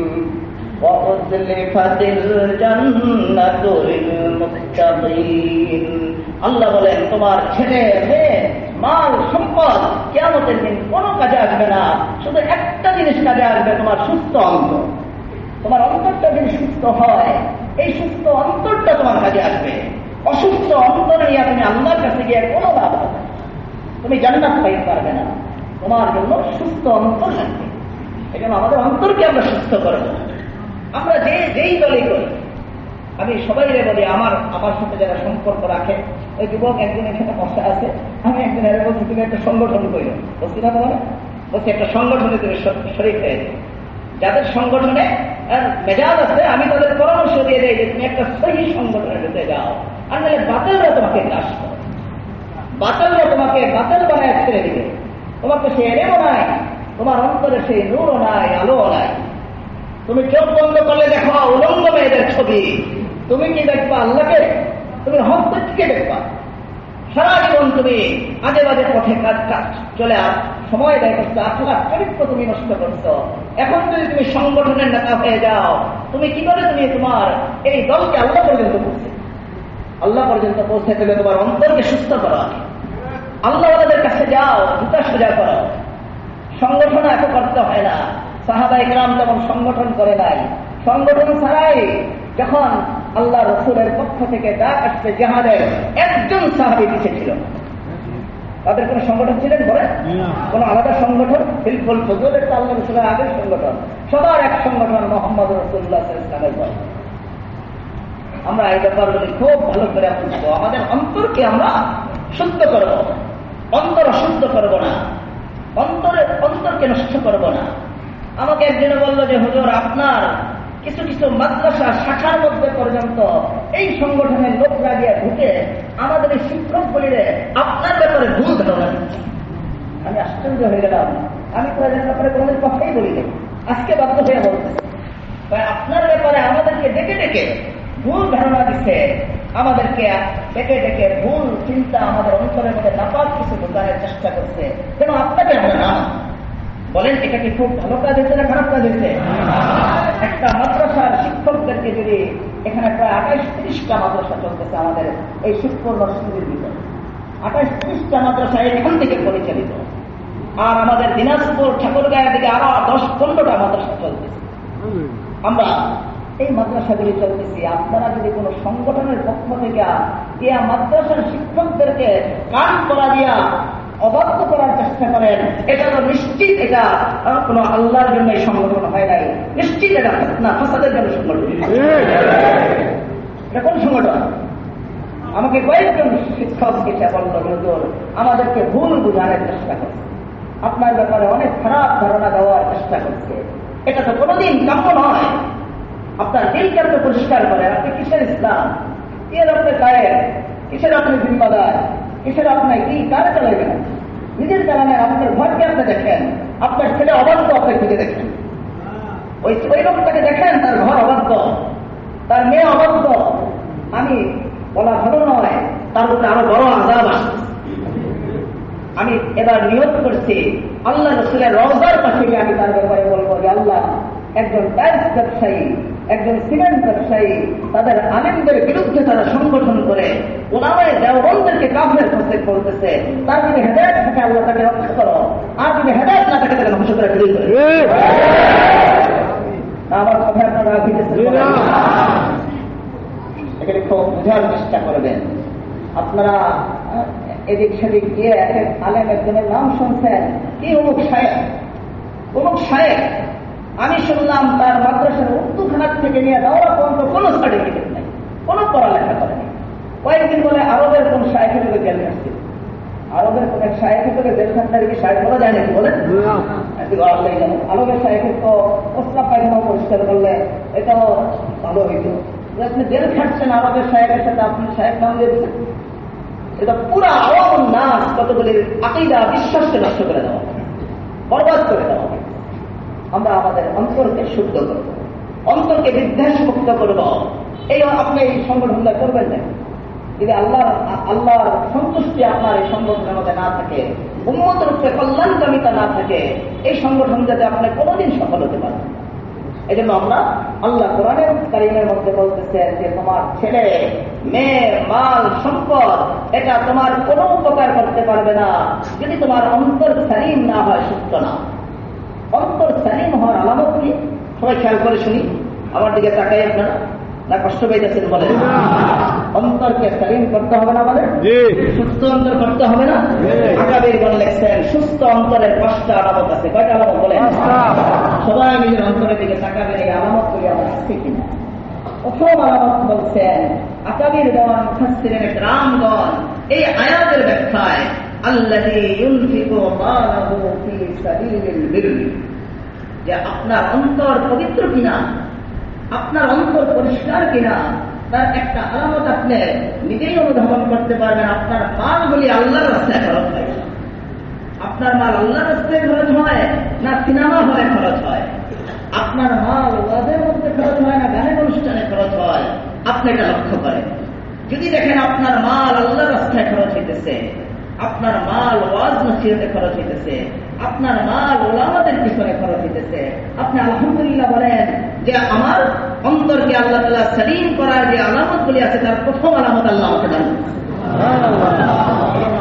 ওয়া উযলিফাতিল জান্নাতু লিল মুত্তাকিন। আল্লাহ বলেন, তোমার ছেলে মেয়ে, মাল সম্পদ কিয়ামতের দিন কোনো কাজে আসবে না, শুধু একটা জিনিস কাজে আসবে, তোমার সুস্থ অন্তর। তোমার অন্তরটা যদি সুস্থ হয়, এই সুস্থ অন্তরটা তোমার কাজে আসবে। অসুস্থ অন্তর নিয়ে তুমি আল্লাহর কাছে গিয়ে কোনো লাভ হবে না, তুমি জান্নাত পাইতে পারবে না। তোমার জন্য সুস্থ অন্তর লাগবে। এই জন্য আমাদের অন্তরকে আমরা সুস্থ করবো। আমরা যেই দলে করি, আমি সবাই বলি, আমার সাথে যারা সম্পর্ক রাখে, ওই যুবক একদিন এখানে বসা আছে, আমি একদিন এর বলছি তুমি একটা সংগঠন করো, বলছি না তোমার, বলছি একটা সংগঠনে তুমি শরীর হয়ে যাবে। যাদের সংগঠনে মেজাজ আছে, আমি তাদের পরামর্শ দিয়ে দেয় যে তুমি একটা সহি সংগঠনে ঢুকে যাও, আর নাহলে বাতিলরা তোমাকে গ্রাস করে, বাতিলরা তোমাকে বাতিল বানায় ছেড়ে দিবে। তোমাকে সে এলেও নাই, তোমার অন্তরে সেই নূরও নাই, আলোও নাই। তুমি চোখ বন্ধ করলে দেখো উলঙ্গ মেয়েদের ছবি, তুমি কি দেখবা? আল্লাহকে। তুমি হককে দেখবা। সারা জীবন তুমি আজে বাজে পথে কাজ চলে সময় দেয় করছো, আখলাক চরিত্র তুমি নষ্ট করছো। এখন যদি তুমি সংগঠনের নেতা হয়ে যাও, তুমি কি করে তুমি তোমার এই দলকে আল্লাহ পর্যন্ত পৌঁছে, আল্লাহ পর্যন্ত পৌঁছে দিলে তোমার অন্তরকে সুস্থ করো। আল্লাহওয়ালাদের কাছে যাও, জুতা সোজা করো। সংগঠন এত করতে হয় না। সাহাবায়ে কেরাম তেমন সংগঠন করে নাই। সংগঠন ছাড়াই যখন আল্লাহ রসুলের পক্ষ থেকে ডাক আসছে জিহাদের, একজন সাহাবী পিছিয়ে ছিল। তাদের কোন সংগঠন ছিলেন বলে? কোন আলাদা সংগঠন? বিলকুল ফজলের আল্লাহ রসুলের আগের সংগঠন, সবার এক সংগঠন, মুহাম্মদ রাসূলুল্লাহ সাল্লাল্লাহু আলাইহি ওয়াসাল্লামের দল। আমরা এই ব্যাপারগুলি খুব ভালো করে বুঝবো। আমাদের অন্তরকে আমরা শুদ্ধ করব, অন্তর অশুদ্ধ করব না, অন্তরকে নষ্ট করব না। আমাকে একজনে বলল যে হুজুর, আপনার কিছু কিছু মাদ্রাসা শাখার মধ্যে পর্যন্ত এই সংগঠনের লোকরা গিয়ে ঢুকে আমাদের এই শিক্ষক বলিরে আপনার ব্যাপারে ভুল ধারণা দিচ্ছে। আমি আশ্চর্য হয়ে গেলাম। আমি তো এদের ব্যাপারে কোনোদিন কথাই বলি নাই, আজকে বাধ্য হয়ে বলতেছে আপনার ব্যাপারে আমাদেরকে ডেকে ডেকে ভুল ধারণা দিচ্ছে, আমাদেরকে ডেকে ডেকে ভুল চিন্তা আমাদের অন্তরের মধ্যে নাপাক কিছু ঢোকানোর চেষ্টা করছে, যেন আপনাকে আমরা না বলেন। এটা কি খুব ভালো কাজ হয়েছে না খারাপ কাজ হয়েছে? একটা মাদ্রাসার শিক্ষকদেরকে যদি এখানে প্রায় 28-30টা মাদ্রাসা চলতেছে আমাদের এই শিক্ষক নরসিংদীর ভিতরে, 28-30টা মাদ্রাসা এখান থেকে পরিচালিত, আর আমাদের দিনাজপুর ঠাকুরগাঁয়ের দিকে আরো 10-15টা মাদ্রাসা চলতেছে। আমরা এই মাদ্রাসাগুলি চলতেছি। আপনারা যদি কোনো সংগঠনের পক্ষ থেকে মাদ্রাসার শিক্ষকদেরকে কান করা দিয়া অবাধ্য করার চেষ্টা করেন, এটা তো নিশ্চিত এটা কোনো আল্লাহর জন্য এই সংগঠন হয় নাই, নিশ্চিত এটা না ফাসাদের জন্য সংগঠন। এটা কোন সংগঠন? আমাকে কয়েকজন শিক্ষক এসে বলল হুজুর, আমাদেরকে ভুল বুঝানোর চেষ্টা করছে, আপনার ব্যাপারে অনেক খারাপ ধারণা দেওয়ার চেষ্টা করছে। এটা তো কোনোদিন কাম্য নয়। আপনার দিলকে আপনি পরিষ্কার করেন। আপনি কিসের ইসলাম, কিসের আপনি গায়ে, কিসের আপনি জিম্মাদার, কিসের আপনার কি কার চালাইবেন? নিজের চালানের আপনার ঘরকে আপনি দেখেন, আপনার ছেলে অবাধ্য আপনি খুঁজে দেখেন, ওই লোকটাকে দেখেন তার ঘর অবাধ্য, তার মেয়ে অবাধ্য। আমি বলা ভালো নয়, তার উপরে আরো বড় আযাব আসছে। আমি এবার নিয়ত করছি আল্লাহ রাসূলের রওজার পাশে গিয়ে আমি তার ব্যাপারে বলবো যে আল্লাহ, একজন টাইলস ব্যবসায়ী, একজন সিমেন্ট ব্যবসায়ী, তাদের আলেমদের বিরুদ্ধে তারা সংগঠন করে ওলামায়ে দেওবন্দদেরকে কাফের ফাসিক বলতেছে। তার যদি হেদায়েত থাকে আল্লাহ তাকে রক্ষা করো, আর যদি হেদায়েত না থাকে তাকে ধ্বংস করে ফেলে দেবে। আমার কথা আপনারা রাখিতেছেন, এখানে খুব বোঝার চেষ্টা করবেন। আপনারা এদিক সেদিক গিয়ে এক আলেম একজনের নাম শুনছেন, কি অমুক সাহেব, অমুক সাহেব। আমি শুনলাম তার মাদ্রাসার উর্দু খানার থেকে নিয়ে যাওয়া পর্যন্ত কোনো সার্টিফিকেট নেই, কোনো পড়ালেখা করেনি। কয়েকদিন বলে আরবের কোন শায়েখের লোক জেল খাচ্ছে, আরবের কোন এক শায়েখের লোকে জেল খানটারে কি শায়েখ বলা যায় নাকি বলেন? আরবের শায়েখের তো প্রস্তাব পায়খানা পরিষ্কার করলে এটাও ভালো হইত। আপনি জেল খাটছেন আরবের শায়েখের সাথে, আপনি শায়েখ নাম দিয়ে দিচ্ছেন। এটা পুরা আওয়াম নাস কতগুলি আকীদা বিশ্বাসকে নষ্ট করে দেওয়া, বরবাদ করে দেওয়া। আমরা আমাদের অন্তরকে শুদ্ধ করব, অন্তরকে বিদ্বেষ মুক্ত করব। এই আপনি এই সংগঠনটা করবেন না যদি আল্লাহর সন্তুষ্টি আপনার এই সংগঠনের মধ্যে না থাকে, উম্মতের উপরে কল্যাণকামিতা না থাকে, এই সংগঠন যাতে আপনি কোনোদিন সফল হতে পারেন। এই জন্য আমরা আল্লাহ কোরআনের কারীমের মধ্যে বলতেছেন যে তোমার ছেলে, মেয়ে, মাল, সম্পদ এটা তোমার কোনো উপকার করতে পারবে না যদি তোমার অন্তর সালিম না হয়, সুস্থ না। অন্তর সালিম হওয়ার আলামত কি? সবাই খেয়াল করে শুনি, আমার দিকে তাকাই আপনারা, না কষ্ট পেয়েছেন বলেন? অন্তরকে সালিম করতে হবে না, আমাদের সুস্থ অন্তর করতে হবে না? আকাবিরগণ লিখছেন সুস্থ অন্তরের 5টা আলামত আছে। কয়টা আলামত বলেন? সবাই নিজের অন্তরের দিকে তাকাবেন, এই আলামত গুলি আমার আছে কিনা। প্রথম আলামত বলছেন আকাবিরগণ, মুফাসসিরিনে কেরামগণ এই আয়াতের ব্যাখ্যায় আল্লাযী ইউনফিকু মালাহু ফী সাবিলিল বিররি, যে আপনার অন্তর পবিত্র কিনা, আপনার অন্তর পরিষ্কার কিনা, তার একটা আলামত আপনি নিজেই অনুধাবন করতে পারবেন। আপনার মালগুলি আল্লাহর রাস্তায় খরচ হয়, আপনার মাল আল্লাহর রাস্তায় খরচ হয় না সিনেমা হলে খরচ হয়, আপনার মাল ওয়াজের মধ্যে খরচ হয় না গানের অনুষ্ঠানে খরচ হয়, আপনি এটা লক্ষ্য করেন। যদি দেখেন আপনার মাল আল্লাহর রাস্তায় খরচ হইতেছে, আপনার মাল ওয়াজ নসিহতে খরচ হইতেছে, আপনার মাল ওলামাদের পিছনে খরচ হইতেছে, আপনি আলহামদুলিল্লাহ বলেন যে আমার অন্তরকে আল্লাহ তাআলা সালিম করার যে আলামতগুলি আছে তার প্রথম আলামত আল্লাহ আমাকে দান করেন।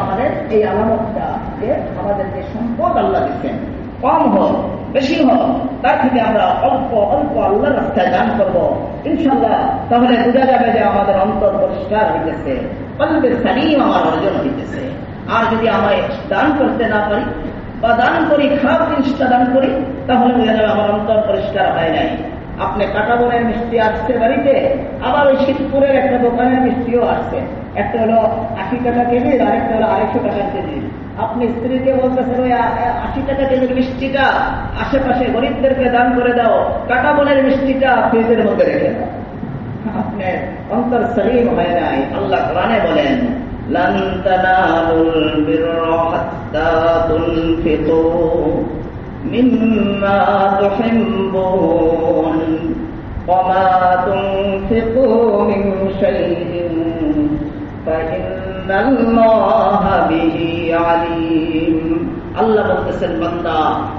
আমাদের এই আলামতটা যে আমাদের যে সম্পদ আল্লাহ দিচ্ছেন, কম হোক বেশি হোক, তার থেকে আমরা অল্প অল্প আল্লাহর রাস্তায় দান করবো ইনশাআল্লাহ। তাহলে বোঝা যাবে যে আমাদের অন্তর পরিষ্কার হইতেছে, কলবে সালিম আমার অর্জন হইতেছে। আর যদি আমায় দান করতে না পারি বা দান করি খারাপ জিনিসটা দান করি, তাহলে বোঝা যাবে আমার অন্তর পরিষ্কার হয় নাই। আপনি কাঁটাবনের মিষ্টি আসছে বাড়িতে, আবার ওই শীতপুরের একটা দোকানের মিষ্টিও আসছে, একটা হলো 80 টাকা কেজির, আরেকটা হলো 250 টাকা কেজি। আপনি স্ত্রীকে বলতেছেন ওই 80 টাকা কেজির মিষ্টিটা আশেপাশে গরিবদেরকে দান করে দাও, কাঁটাবনের মিষ্টিটা ফ্রিজের মধ্যে রেখে দাও। আপনার অন্তর সলিম হয় নাই। আল্লাহ কোরআনে বলেন, লান তানালুল বিররা হাত্তা তুনফিকু মিম্মা তুহিব্বুন ওয়া মা তুনফিকু মিন শাইইন ফাইন্নাল্লাহা বিহি আলীম। আল্লাহ বলতেছেন, বান্দা,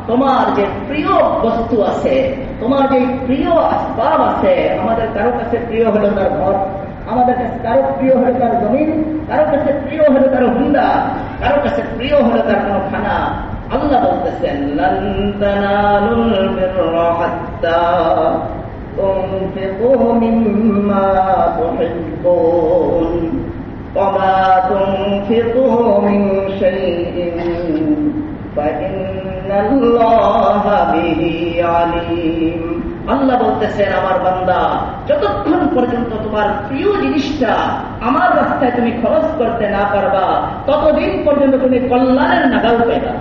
তোমার যে প্রিয় বস্তু আছে, তোমার যে প্রিয় আসবাব আছে, আমাদের কারো কাছে প্রিয় হলো তার ঘর, আমাদের কাছে কারো প্রিয় হলো তার জমিন, কারো কাছে প্রিয় হলো তার হুন্ডা, কারো কাছে প্রিয় হলো তার কোনো খানা। আল্লাহ বলতেছেন, লান তানালুল বিররা হাত্তা তুনফিকু মিম্মা তুহিব্বুন ওয়া মা তুনফিকু মিন শাইইন ফাইন্নাল্লাহা বিহি আলীম। আল্লাহ বলতেছেন, আমার বান্দা, যতক্ষণ পর্যন্ত তোমার প্রিয় জিনিসটা আমার রাস্তায় তুমি খরচ করতে না পারবা, ততদিন পর্যন্ত তুমি কল্যাণের নাগাল পাইবা।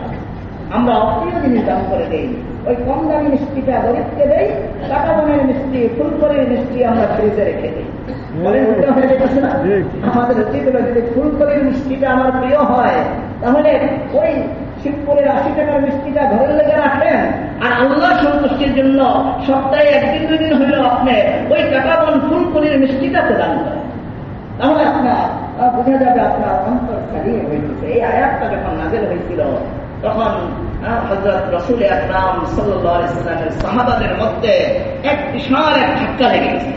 আমরা অপ্রিয় জিনিস দান করে দেই, ওই কম দামি মিষ্টিটা গরিবকে দেই, কাঁটাবনের মিষ্টি, ফুলকলির মিষ্টি আমরা ফ্রিজে রেখে দিই। আমাদের উচিত হলো, যদি ফুলকলির মিষ্টিটা আমার প্রিয় হয়, তাহলে ওই শিবপুরের 80 টাকার মিষ্টিটা ঘরের লেগে রাখলেন, আর আল্লাহ সন্তুষ্টির জন্য সপ্তাহে 1-2 দিন হলেও আপনি ওই কাঁটাবন ফুলকলির মিষ্টিটা প্রদান করেন। তাহলে আপনার বোঝা যাবে আপনার অন্তর ছাড়িয়ে হয়েছে। এই আয়াতটা যখন নাযিল হয়েছিল, তখন হযরত রাসূল আকরাম সাল্লাল্লাহু আলাইহি ওয়াসাল্লামের সাহাবাদের মধ্যে এক বিশাল এক ধাক্কা লেগে গেছে।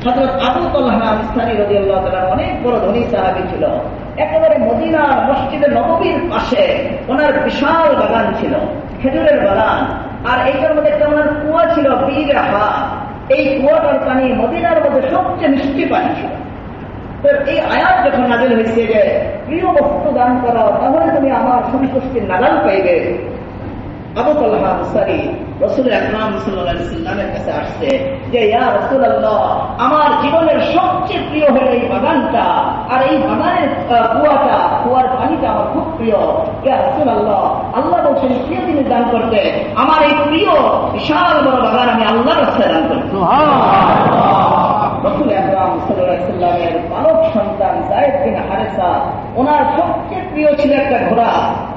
হযরত আবু তালহা আনসারী রাদিয়াল্লাহু তাআলা অনেক বড় ধনী সাহাবী ছিল। একেবারে মদিনার মসজিদে নববীর পাশে ওনার বিশাল বাগান ছিল, খেজুরের বাগান, আর এইটার মধ্যে একটা ওনার কুয়া ছিল, বীর হা। এই কুয়াটার পানি মদিনার মধ্যে সবচেয়ে মিষ্টি পানি ছিল। তো এই আয়াত যখন নাযিল হয়েছে যে প্রিয় বস্তু দান করো, তাহলে তুমি আমার সন্তুষ্টির নাগাল পাইবে, আবু তালহা আনসারী রাসূল আকরাম সাল্লাল্লাহু আলাইহি ওয়াসাল্লামের কাছে আসছে যে, ইয়া রাসূলুল্লাহ, আমার জীবনের সবচেয়ে প্রিয় হলো এই বাগানটা, আর এই বাগানের কুয়াটা, কুয়ার পানিটা আমার খুব প্রিয়। ইয়া রাসূলুল্লাহ, আল্লাহ বলছেন প্রিয় জিনিস দান করতে, আমার এই প্রিয় বিশাল বড় বাগান আমি আল্লাহর রাস্তায় দান করব। রাসূল আকরাম সাল্লাল্লাহু আলাইহি ওয়াসাল্লামের বালক সন্তান যায়েদ বিন হারেসা, ওনার সবচেয়ে প্রিয় ছিল একটা ঘোড়া,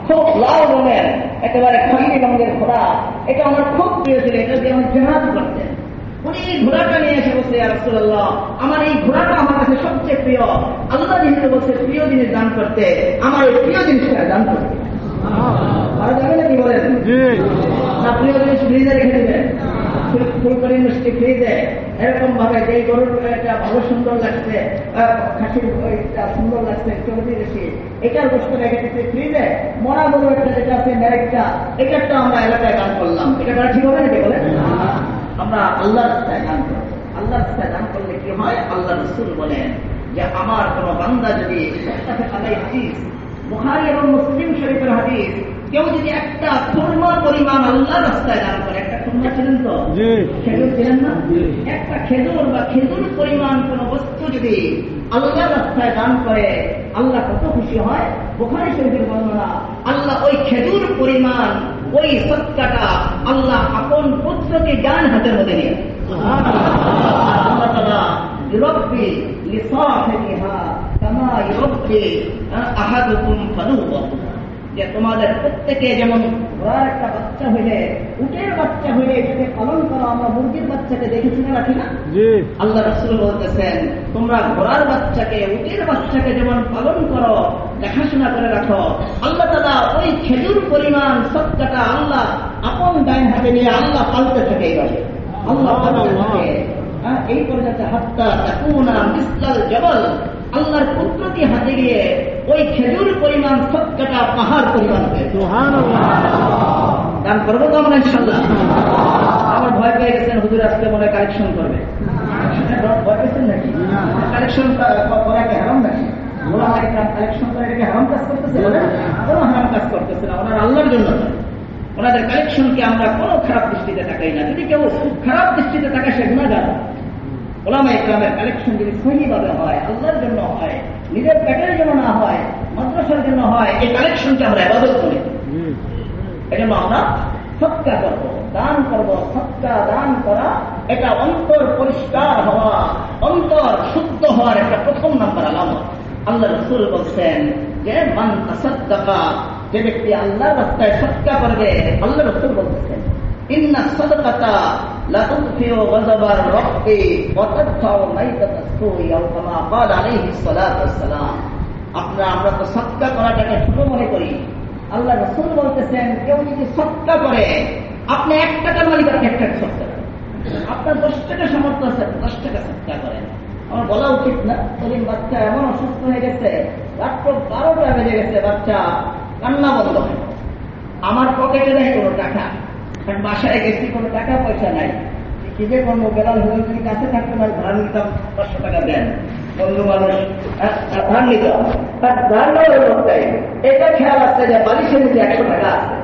খুব লাল রঙের, একেবারে খয়েরি রঙের ঘোড়া। এটা আমার খুব প্রিয় ছিল, এটা দিয়ে আমার জিহাদ করতেন। উনি এই ঘোড়াটা নিয়ে এসে বলছে, ইয়া রাসূলুল্লাহ, আমার এই ঘোড়াটা আমার কাছে সবচেয়ে প্রিয়, আল্লাহ যেহেতু বলছে প্রিয় জিনিস দান করতে, আমার এই প্রিয় জিনিসটা দান করতে। আরো যাবে নাকি বলেন? না প্রিয় জিনিস ফ্রিজে রেখে দিবেন, ফুলকলির মিষ্টি ফ্রিজে, এরকম ভাবে যে গরুর এটা ভালো সুন্দর লাগছে, খাসির সুন্দর লাগছে, চর্বি বেশি, এটার বস্তু রেখে দিচ্ছে ফ্রিজে, মরা গরু একটা যেটা আছে মেরেকটা, এটা তো আমরা এলাকায় দান করলাম, এটা করা ঠিক হবে নাকি বলেন? আমরা আল্লাহর রাস্তায় দান করব। আল্লাহর রাস্তায় দান করলে কি হয়? আল্লাহ রাসূল বলেন যে, আমার কোন বান্দা যদি হাদিস, বুখারী এবং মুসলিম শরীফের হাদিস, কেউ যদি একটা খুরমা পরিমাণ আল্লাহর রাস্তায় দান করে, একটা খুরমা ছিলেন তো, খেজুর ছিলেন না, একটা খেজুর বা খেজুর পরিমাণ কোন বস্তু যদি আল্লাহর রাস্তায় দান করে, আল্লাহ কত খুশি হয়। বুখারী শরীফের বর্ণনা, আল্লাহ ওই খেজুর পরিমাণ, ওই সদকাটা আল্লাহ আপন পুত্রকে ডান হাতের মধ্যে নিয়ে আল্লাহ তাআলা ইরাব্বি লিসাহিবিহা কামা ইরাব্বি আহাদুকুম ফালুবাহু, যে তোমাদের প্রত্যেকে যেমন ঘোড়ার একটা বাচ্চা হইলে, উটের বাচ্চা হইলে এটাকে পালন করো, আমরা মুরগির বাচ্চাকে দেখে শুনে রাখি না? আল্লাহ রাসূল বলতেছেন, তোমরা ঘোড়ার বাচ্চাকে, উটের বাচ্চাকে যেমন পালন করো, দেখাশোনা করে রাখো, আল্লাহ তাআলা ওই খেজুর পরিমাণ সদকাটা আল্লাহ আপন ডাইন হাতে নিয়ে আল্লাহ পালতে থাকে। এইভাবে আল্লাহ পালতে থাকে এই পর্যন্ত, হাত্তা তাকুনা মিসলাল জাবাল, আল্লাহর পুত্রটি হাতে গিয়ে ওই খেজুর পরিমাণ সদকাটা পাহাড় পরিমাণ দান করবো তো আমরা ইনশাআল্লাহ। আমার ভয় পেয়ে গেছেন, হুজুর আজকে মনে কালেকশন করবে, ভয় পেয়েছেন নাকি? কালেকশন করা কি হারাম নাকি? কালেকশন করে এটাকে হারাম কাজ করতেছে? কোনো হারাম কাজ করতেছে না, ওনার আল্লাহর জন্য। ওনাদের কালেকশনকে আমরা কোনো খারাপ দৃষ্টিতে তাকাই না। যদি কেউ খারাপ দৃষ্টিতে টাকা সে গুনাহগার। ওলামা ইকরামের কালেকশন যদি সহিভাবে হয়, আল্লাহর জন্য হয়, নিজের পেটের জন্য না হয়, মাদ্রাসার জন্য হয়, এই কালেকশনকে আমরা ইবাদত করি। এজন্য আমরা সৎকা করবো, দান করবো। সৎকা দান করা এটা অন্তর পরিষ্কার হওয়া, অন্তর শুদ্ধ হওয়ার একটা প্রথম নাম্বার আলামত। আল্লাহ রাসূল বলছেন যে মান তাসাদ্দাকা, যে ব্যক্তি আল্লাহর রাস্তায় সৎকা করবে, আল্লাহ রাসূল বলছেন ইন্না সাদাকাতা লা তুফিউ গাযাবার রাব্বি ওয়া তাদফাউ মাইতাতাস সুই আও কামা ক্বালা আলাইহিস সালাতু ওয়াস সালাম। আমরা তো সৎকা করাটাকে ছোট মনে করি। আল্লাহ রাসূল বলতেছেন কেউ যদি সৎকা করে, আপনি 1 টাকার মালিক, আপনি 1 টাকা সৎকা করেন। আপনার 10 টাকা সামর্থ্য আছে, 10 টাকা সৎকা করেন। আমার বলা উচিত না, সেদিন বাচ্চা এমন অসুস্থ হয়ে গেছে, রাত্র 12টা বেজে গেছে, বাচ্চা কান্না বন্ধ হয়। আমার পকেটে নেই কোনো টাকা, কারণ বাসায় গেছি, কোনো টাকা পয়সা নাই। কি যে কোনো বেলাল হুজুর কাছে থাকতে পারে, ধার নিতাম, 500 টাকা দেন, বন্ধু মানুষ ধার নিতাম। ধার নেওয়ার লোকটাই এটা খেয়াল আসছে যে বালিশের নিচে 100 টাকা আছে,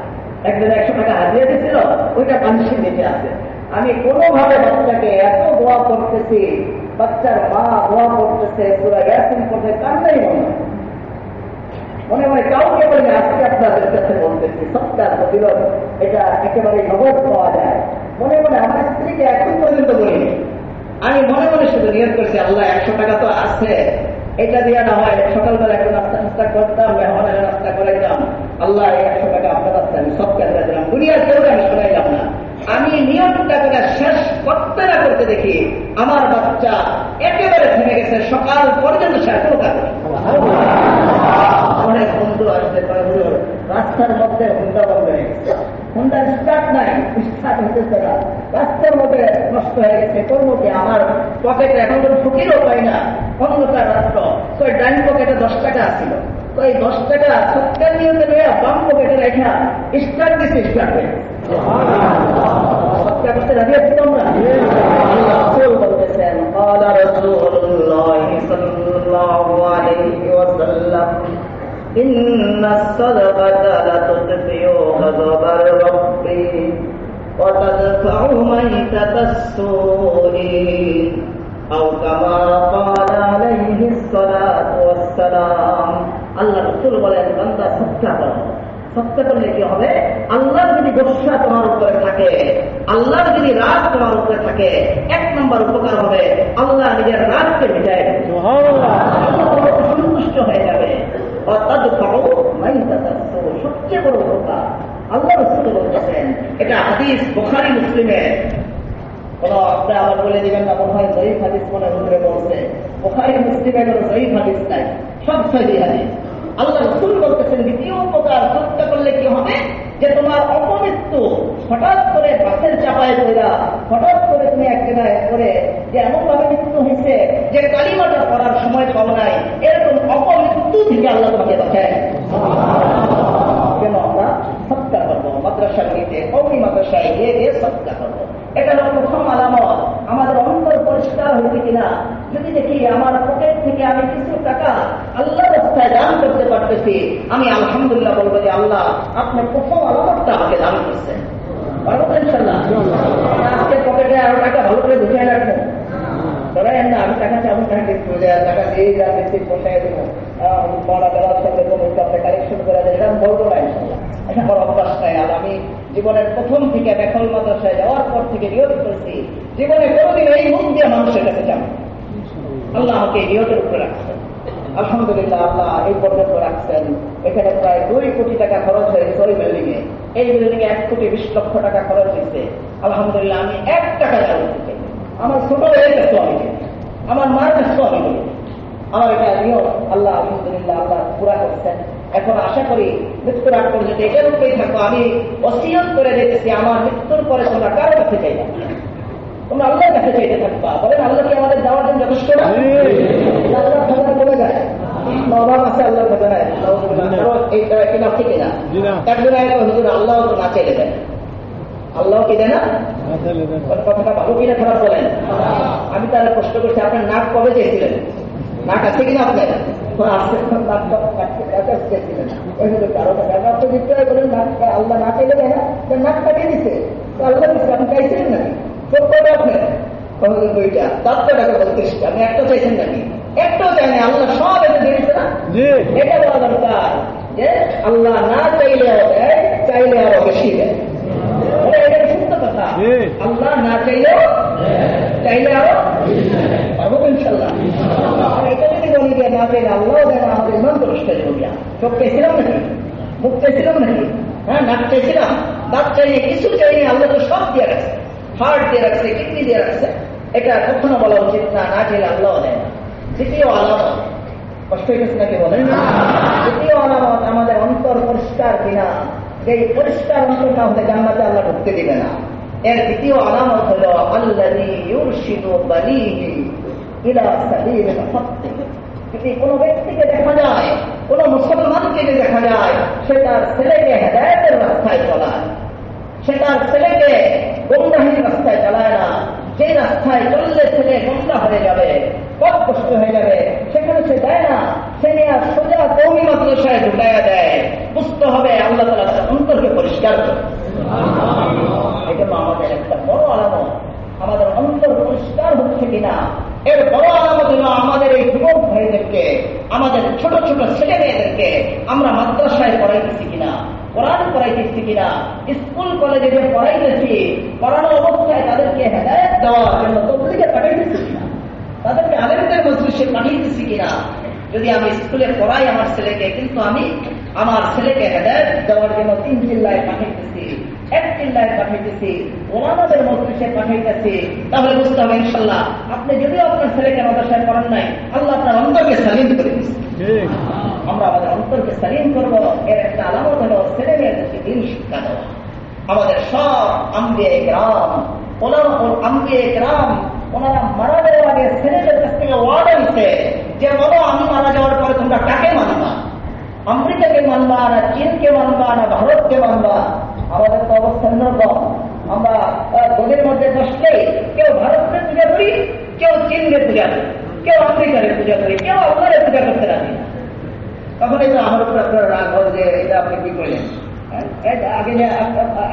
একজন 100 টাকা হাজিয়ে দিচ্ছিল, ওইটা বালিশের নিচে আছে। আমি কোনোভাবে বাচ্চাকে এত দোয়া করতেছি, বাচ্চার মা দোয়া করতেছে, সূরা ইয়াসিন পড়তে, কান্নাই মনে মনে কাউকে বলে আজকে আপনাদের কাছে বলতেছি, সৎকার প্রতিরোধ এটা একেবারে নগদ পাওয়া যায়। মনে মনে আমার স্ত্রীকে এখন পর্যন্ত বলিনি, আমি মনে মনে শুধু নিয়ত করছি, আল্লাহ 100 টাকা তো আছে, এটা দিয়ে না হয় সকালবেলা একটু নাস্তা করতাম, মেহমানের নাস্তা করাইতাম, আল্লাহ 100 টাকা আপনার কাছে আমি সৎকার করে দিলাম, দুনিয়ার কেউ আমি শোনাইলাম না। আমি নিয়মটা করে শেষ করতে না করতে দেখি আমার বাচ্চা একেবারে থেমে গেছে, সকাল পর্যন্ত সে এত কাজ। অনেক বন্ধু আসছে, রাস্তার মধ্যে হুন্ডা বন্ধ হয়ে গেছে, হুন্ডা স্টার্ট নাই, স্টার্ট হতেছে না, রাস্তার মধ্যে নষ্ট হয়ে গেছে। করবো কি, আমার পকেটে এখন তো ফকিরও পাই না, অন্ধকার রাত্র, তো ডাইন পকেটে 10 টাকা আসছিল, তো এই 10 টাকা সৎকার নিয়মে নিয়ে বাম পকেটে রেখা স্টার্ট দিচ্ছে, স্টার্ট হয়ে সৎকার করতে রাজি আছি তোমরা? রাসূল বলতেছেন ক্বালা রাসূলুল্লাহ সাল্লাল্লাহু আলাইহি ওয়াসাল্লাম ইন্নাস সাদাকাতা লা তুতফিউ গাযাবার রাব্বি ওয়া তাদফাউ মাইতাতাস সুই আও কামা ক্বালা আলাইহিস সালাতু ওয়াস সালাম। আল্লাহ রাসূল বলেন, বান্দা সৎকা করো। সৎকা করলে কি হবে? আল্লাহর যদি গোসা তোমার উপরে থাকে, আল্লাহর যদি রাগ তোমার উপরে থাকে, 1 নম্বর উপকার হবে, আল্লাহ নিজের রাগকে মিটায় সন্তুষ্ট হয়ে যাবে। সবচেয়ে বড় উপকার আল্লাহ রাসূল বলতেছেন, এটা হাদিস বুখারী মুসলিমের। কোন আপনি আবার বলে দিবেন না মনে হয় সহিহ হাদিস মনে হতে বলছে, বুখারী মুসলিমের কোনো সহিহ হাদিস নাই, সব সহিহ হাদিস। আল্লাহ রাসূল বলতেছেন দ্বিতীয় উপকার সৎকা করলে কি হবে, যে তোমার অপমৃত্যু হঠাৎ করে বাসের চাপায় পড়া, হঠাৎ করে তুমি এক জায়গায় করে যে এমন ভাবে মৃত্যু হয়েছে যে কালিমাটা পড়ার সময় পাও নাই, এরকম অপমৃত্যু থেকে আল্লাহ তোমাকে বাঁচায়। কেন আমরা সৎকা করবো? মাদ্রাসার নিতে কওমি মাদ্রাসায় গিয়ে গিয়ে সৎকা করবো। এটা হলো প্রথম আলামত আমাদের অন্তর পরিষ্কার হয়েছে কিনা। যদি দেখি আমার পকেট থেকে আমি কিছু টাকা আল্লাহর রাস্তায় দান করতে পারতেছি, আমি আলহামদুলিল্লাহ বলবো যে আল্লাহ আপনি প্রথম আলামতটা আমাকে দান করছেন। আজকে পকেটে আরো টাকা ভালো করে বুঝে রাখবেন, ধরেন না আমি টাকা চাবো, টাকা দিয়ে যা বেশি পোষায় দেবো, বেলার সঙ্গে কালেকশন করে দেয়, এটা আমি বলবো না। এটা আমার অভ্যাস নাই। আর আমি জীবনের প্রথম থেকে বেখল মাদ্রাসায় যাওয়ার পর থেকে নিয়ত করছি, জীবনে কোনোদিন এই মুখ দিয়ে মানুষের কাছে যাবো। আল্লাহ আমাকে নিয়তের উপরে রাখছেন, আলহামদুলিল্লাহ আল্লাহ এই পর্যন্ত রাখছেন। এখানে প্রায় 2 কোটি টাকা খরচ হয়েছে ওই বিল্ডিং এ, এই বিল্ডিং এ 1,20,00,000 টাকা খরচ হয়েছে। আলহামদুলিল্লাহ আমি 1 টাকা যাবো, আমার ছোট হয়ে গেছে, আমি আমার মার কাছে আমি বলি, আমার এটা নিয়ত আল্লাহ আলহামদুলিল্লাহ আল্লাহ পুরা করছেন। এখন আশা করি মৃত্যুর আগ পর্যন্ত এটার উপরেই থাকবো। আমি ওসিয়ত করে দিতেছি, আমার মৃত্যুর পরে তোমরা কারো কাছে চাইবা, তোমরা আল্লাহর কাছে চাইতে থাকবা। বলেন আল্লাহ কি আমাদের যাওয়ার জন্য যথেষ্ট না? আল্লাহ খাজানা বলে যায়, অভাব আছে আল্লাহর খাজানায়, এইটা কিনা ঠিক না? একজন হুজুর আল্লাহ তো না চাইলে দেয়, আল্লাহ কি দেয় না? কথাটা ভালো কিনা খারাপ বলেন? আমি তাহলে প্রশ্ন করছি, আপনার নাক কবে চেয়েছিলেন? নাক আছে কিনা আপনার? আল্লাহ না চাইলে দেয় না, নাক কাটিয়ে দিচ্ছে, আল্লাহ আপনি চাইছিলেন নাকি? দুইটা তত্ত্বটাকে বলতেছি, আপনি একটা চাইছেন নাকি? একটাও চাইনি, আল্লাহ সব এটা দিয়েছে না। এটা বলা দরকার যে আল্লাহ না চাইলেও দেয়, চাইলে আরো বেশি দেয়। এটা সত্য কথা। আল্লাহ না চাইলেও চাইলে আরো পারবো ইনশাল্লাহ। এটা যদি বলি যে না চাইলে আল্লাহ দেয় না, আমাদের ইমান কষ্ট হয়ে যাবো। চোখ চাইছিলাম নাকি? মুখ চাইছিলাম নাকি? হ্যাঁ, নাক চাইছিলাম, দাঁত চাইনি, কিছু চাইনি, আল্লাহ তো সব দিয়ে রাখছে, হার্ট দিয়ে রাখছে, কিডনি দিয়ে রাখছে। এটা কখনো বলা উচিত না, না চাইলে আল্লাহ দেয় না। দ্বিতীয় আলামত, কষ্ট হয়েছে নাকি বলেন? দ্বিতীয় আলামত আমাদের অন্তর পরিষ্কার কিনা। যে পরিষ্কার অন্তর না হলে জান্নাতে আল্লাহ ঢুকতে দিবে না। এর দ্বিতীয় আলামত হল আল্লাযী ইউরশিদু বানিহি ইলা সাবিলিল হক। যদি কোনো ব্যক্তিকে দেখা যায়, কোন মুসলমানকে দেখা যায়, সে তার ছেলেকে হেদায়েতের রাস্তায় চলায়, সে তার ছেলেকে গোমরাহির রাস্তায় চালায় না। যে রাস্তায় চললে ছেলে গোমরা হয়ে যাবে, কত কষ্ট হয়ে যাবে, সেখানে সে দেয় না, সে নিয়ে সোজা কওমি মাদ্রাসায় ঢুকাইয়া দেয়। বুঝতে হবে আল্লাহ তাআলা তার অন্তরকে পরিষ্কার করে। এটা আমাদের একটা বড় আলামত, আমাদের অন্তর পরিষ্কার হচ্ছে কিনা। এর বড় আলামত হল আমাদের এই যুবক ভাইদেরকে, আমাদের ছোট ছোট ছেলে মেয়েদেরকে আমরা মাদ্রাসায় পড়াইতেছি কিনা, কোরআন পড়াইতেছি কিনা, স্কুল কলেজে যে পড়াইতেছি, পড়ানো অবস্থায় তাদেরকে হেদায়েত দেওয়ার জন্য তবলিগে পাঠাইতেছি কিনা, তাদেরকে আলেমদের মজলিসে পাঠিয়েছি কিনা। যদি আমি স্কুলে পড়াই আমার ছেলেকে, কিন্তু আমি আমার ছেলেকে হেদায়েত দেওয়ার জন্য 3 জিল্লায় পাঠাইতেছি, 1 জিল্লায় পাঠাইতেছি, ওলামাদের মজলিসে পাঠাইতেছি, তাহলে বুঝতে হবে ইনশাল্লাহ আপনি যদিও আপনার ছেলেকে মাদ্রাসায় পড়ান নাই, আল্লাহ আপনার অন্তরকে সালিম করে দিচ্ছে। আমরা আমাদের অন্তরকে সালিম করব। এর একটা আলামত হলো ছেলে মেয়েদেরকে দিন শিক্ষা দেওয়া। আমাদের সব আম্বিয়া ইকরাম, ওলামা ও আম্বিয়া ইকরাম, ওনারা মারা যাওয়ার আগে ছেলেদের কাছ থেকে ওয়াদা নিতে যে বলো আমি মারা যাওয়ার পরে তোমরা কাকে মানবা, আমেরিকাকে মানবা না চীনকে মানবা না ভারতকে মানবা। আমাদের তো অবস্থা অন্যরকম। আমরা দলের মধ্যে বসলেই কেউ ভারতকে পূজা করি, কেউ চীনকে পূজা করি, কেউ আমেরিকাকে পূজা করি, কেউ আপনাদের পূজা করতে রাজি। তখন এই তো আমার উপর আপনার রাগ হয় যে এটা আপনি কি করলেন।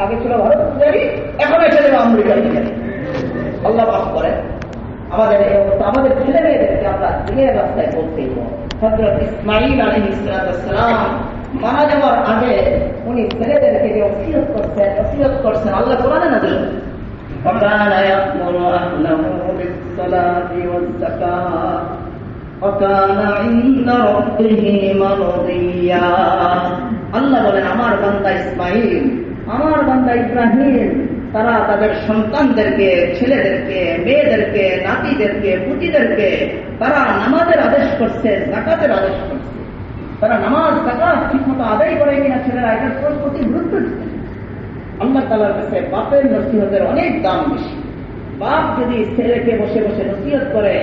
আগে ছিল ভারত পূজারি, এখন এসে যাবে আমেরিকার পূজারি। আল্লাহ মাফ করে আমাদের এই অবস্থা। আমাদের ছেলে মেয়েদেরকে আমরা দিনের রাস্তায় বলতে হযরত ইসমাঈল আলাইহিস সালাম মারা যাওয়ার আগে উনি ছেলেদেরকে যে ওসিয়ত করছেন আল্লাহ কোরআনে নাযিল করেছেন, وَكَانَ يَأْمُرُ أَهْلَهُ بِالصَّلَاةِ وَالزَّكَاةِ وَكَانَ عِندَ رَبِّهِ مَرْضِيًّا। আল্লাহ বলেন আমার বান্দা ইসমাঈল, আমার বান্দা ইব্রাহিম, তারা তাদের সন্তানদেরকে, ছেলেদেরকে, মেয়েদেরকে, নাতিদেরকে, পুতিদেরকে তারা নামাজের আদেশ করছে, যাকাতের আদেশ করছে। তারা নামাজ যাকাত ঠিকমতো আদায় করে কিনা ছেলেরা এটার প্রতি গুরুত্ব দিচ্ছে। আল্লাহ তাআলার কাছে বাপের নসিহতের অনেক দাম বেশি। বাপ যদি ছেলেকে বসে বসে নসিহত করে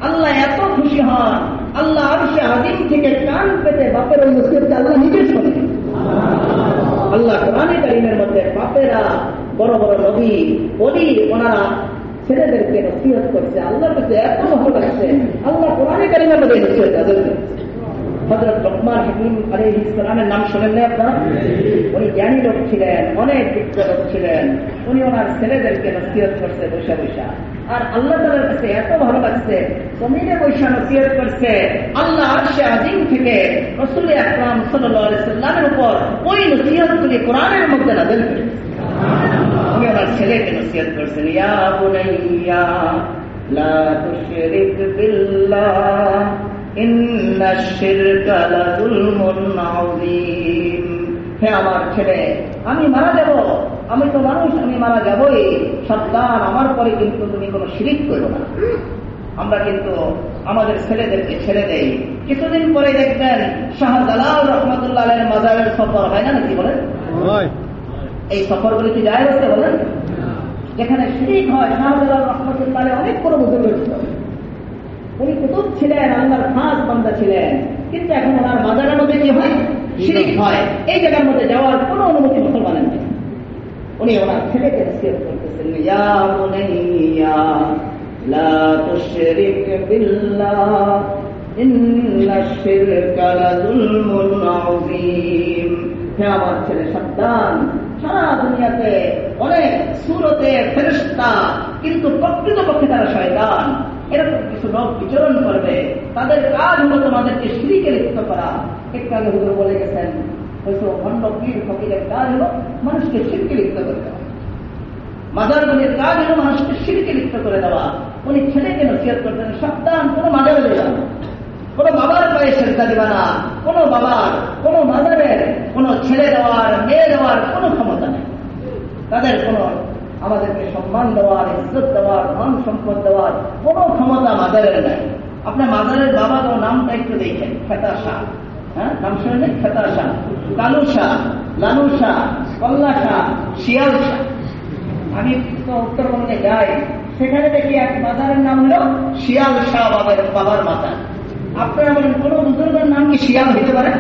আল্লাহ এত খুশি হন, আল্লাহ আরশে আযীম থেকে কান পেতে বাপের ওই নসিহতকে আল্লাহ নিজে শোনেন। আল্লাহ কোরআনে কারীমের মধ্যে বাপেরা, বড় বড় নবী ওলি, ওনারা ছেলেদেরকে নসিহত করছে, আল্লাহর কাছে এত ভালো লাগছে, আল্লাহ কোরআনে কারীমের মধ্যে নসিহত আদেশ করেছে। হযরত লোকমান হাকিম আলাইহিস সালামের নাম শুনেন না আপনারা? উনি জ্ঞানী লোক ছিলেন, অনেক বিজ্ঞ লোক ছিলেন। উনি ওনার ছেলেদেরকে নসিহত করছে বসে বসে, আর আল্লাহ তাআলার কাছে এত ভালো লাগছে, জমিনে বসে নসিহত করছে। আল্লাহ আরশে আযীম থেকে রাসূল আকরাম সাল্লাল্লাহু আলাইহি সাল্লামের উপর ওই নসিহতগুলি কোরআনের মধ্যে নাযিল করেছে। উনি ওনার ছেলেকে নসিহত করছেন, ইয়া বুনাইয়া লা তুশরিক বিল্লাহ ইন্নাশ শিরকা লাযুলমুন আযীম। হে আমার ছেলে, আমি মারা যাব, আমি তো মানুষ, আমি মারা যাবই, সাবধান, আমার পরে কিন্তু তুমি কোনো শিরিক করো না। আমরা কিন্তু আমাদের ছেলেদেরকে ছেড়ে দেই, কিছুদিন পরে দেখবেন শাহজালাল রহমাতুল্লাহ আলাইহির মাজারের সফর হয় না নাকি বলেন? এই সফরগুলি কি যায় হচ্ছে বলেন? যেখানে শিরিক হয়, শাহজালাল রহমাতুল্লাহ আলাইহি অনেক বড় বুজুর্গ ছিলেন, উনি কুতুব ছিলেন, আল্লাহর খাস বান্দা ছিলেন, কিন্তু এখন ওনার মাজারের মধ্যে কি হয়? শিরিক হয়। এই জায়গার মধ্যে যাওয়ার কোনো অনুমতি মুসলমানের নেই। উনি ওনার ছেলেকে নসিহত করতেছেন, ইয়া বুনাইয়া লা তুশরিক বিল্লাহ ইন্নাশ শিরকা লাযুলমুন আযীম। হে আমার ছেলে, সাবধান, সারা দুনিয়াতে অনেক সূরতে ফেরেশতা কিন্তু প্রকৃতপক্ষে তারা শয়তান। এরকম কিছু লোক বিচরণ করবে, তাদের কাজ হলো তোমাদেরকে শিরকে লিপ্ত করা। একটু আগে হুজুর বলে গেছেন, হয়তো ভণ্ড পীর ফকিরের কাজ হলো মানুষকে শিরকে লিপ্ত করে দেওয়া, মাজারগুলির কাজ হলো মানুষকে শিরকে লিপ্ত করে দেওয়া। উনি ছেলেকে নসিহত করতেন, সাবধান, কোনো মাজারে দেবা না, কোনো বাবার পায়ে সেজদা দিবা না, কোনো বাবার, কোনো মাজারের কোনো ছেলে দেওয়ার, মেয়ে দেওয়ার কোনো ক্ষমতা নেই। তাদের কোনো আমাদেরকে সম্মান দেওয়ার, ইজ্জত দেওয়ার, মান সম্পদ দেওয়ার কোনো ক্ষমতা মাজারের নেই। আপনার মাজারের বাবা তো নামটা একটু দেখেন, খেতা শাহ, হ্যাঁ নাম শুনেন, খেতা শাহ, কালু শাহ, লালু শাহ, কল্লা শাহ, শিয়াল শাহ। আমি তো উত্তরবঙ্গে যাই, সেখানে দেখি এক মাজারের নাম হলো শিয়াল শাহ বাবার মাজার। আপনারা বলেন কোন বুজুর্গের নাম কি শিয়াল হতে পারে?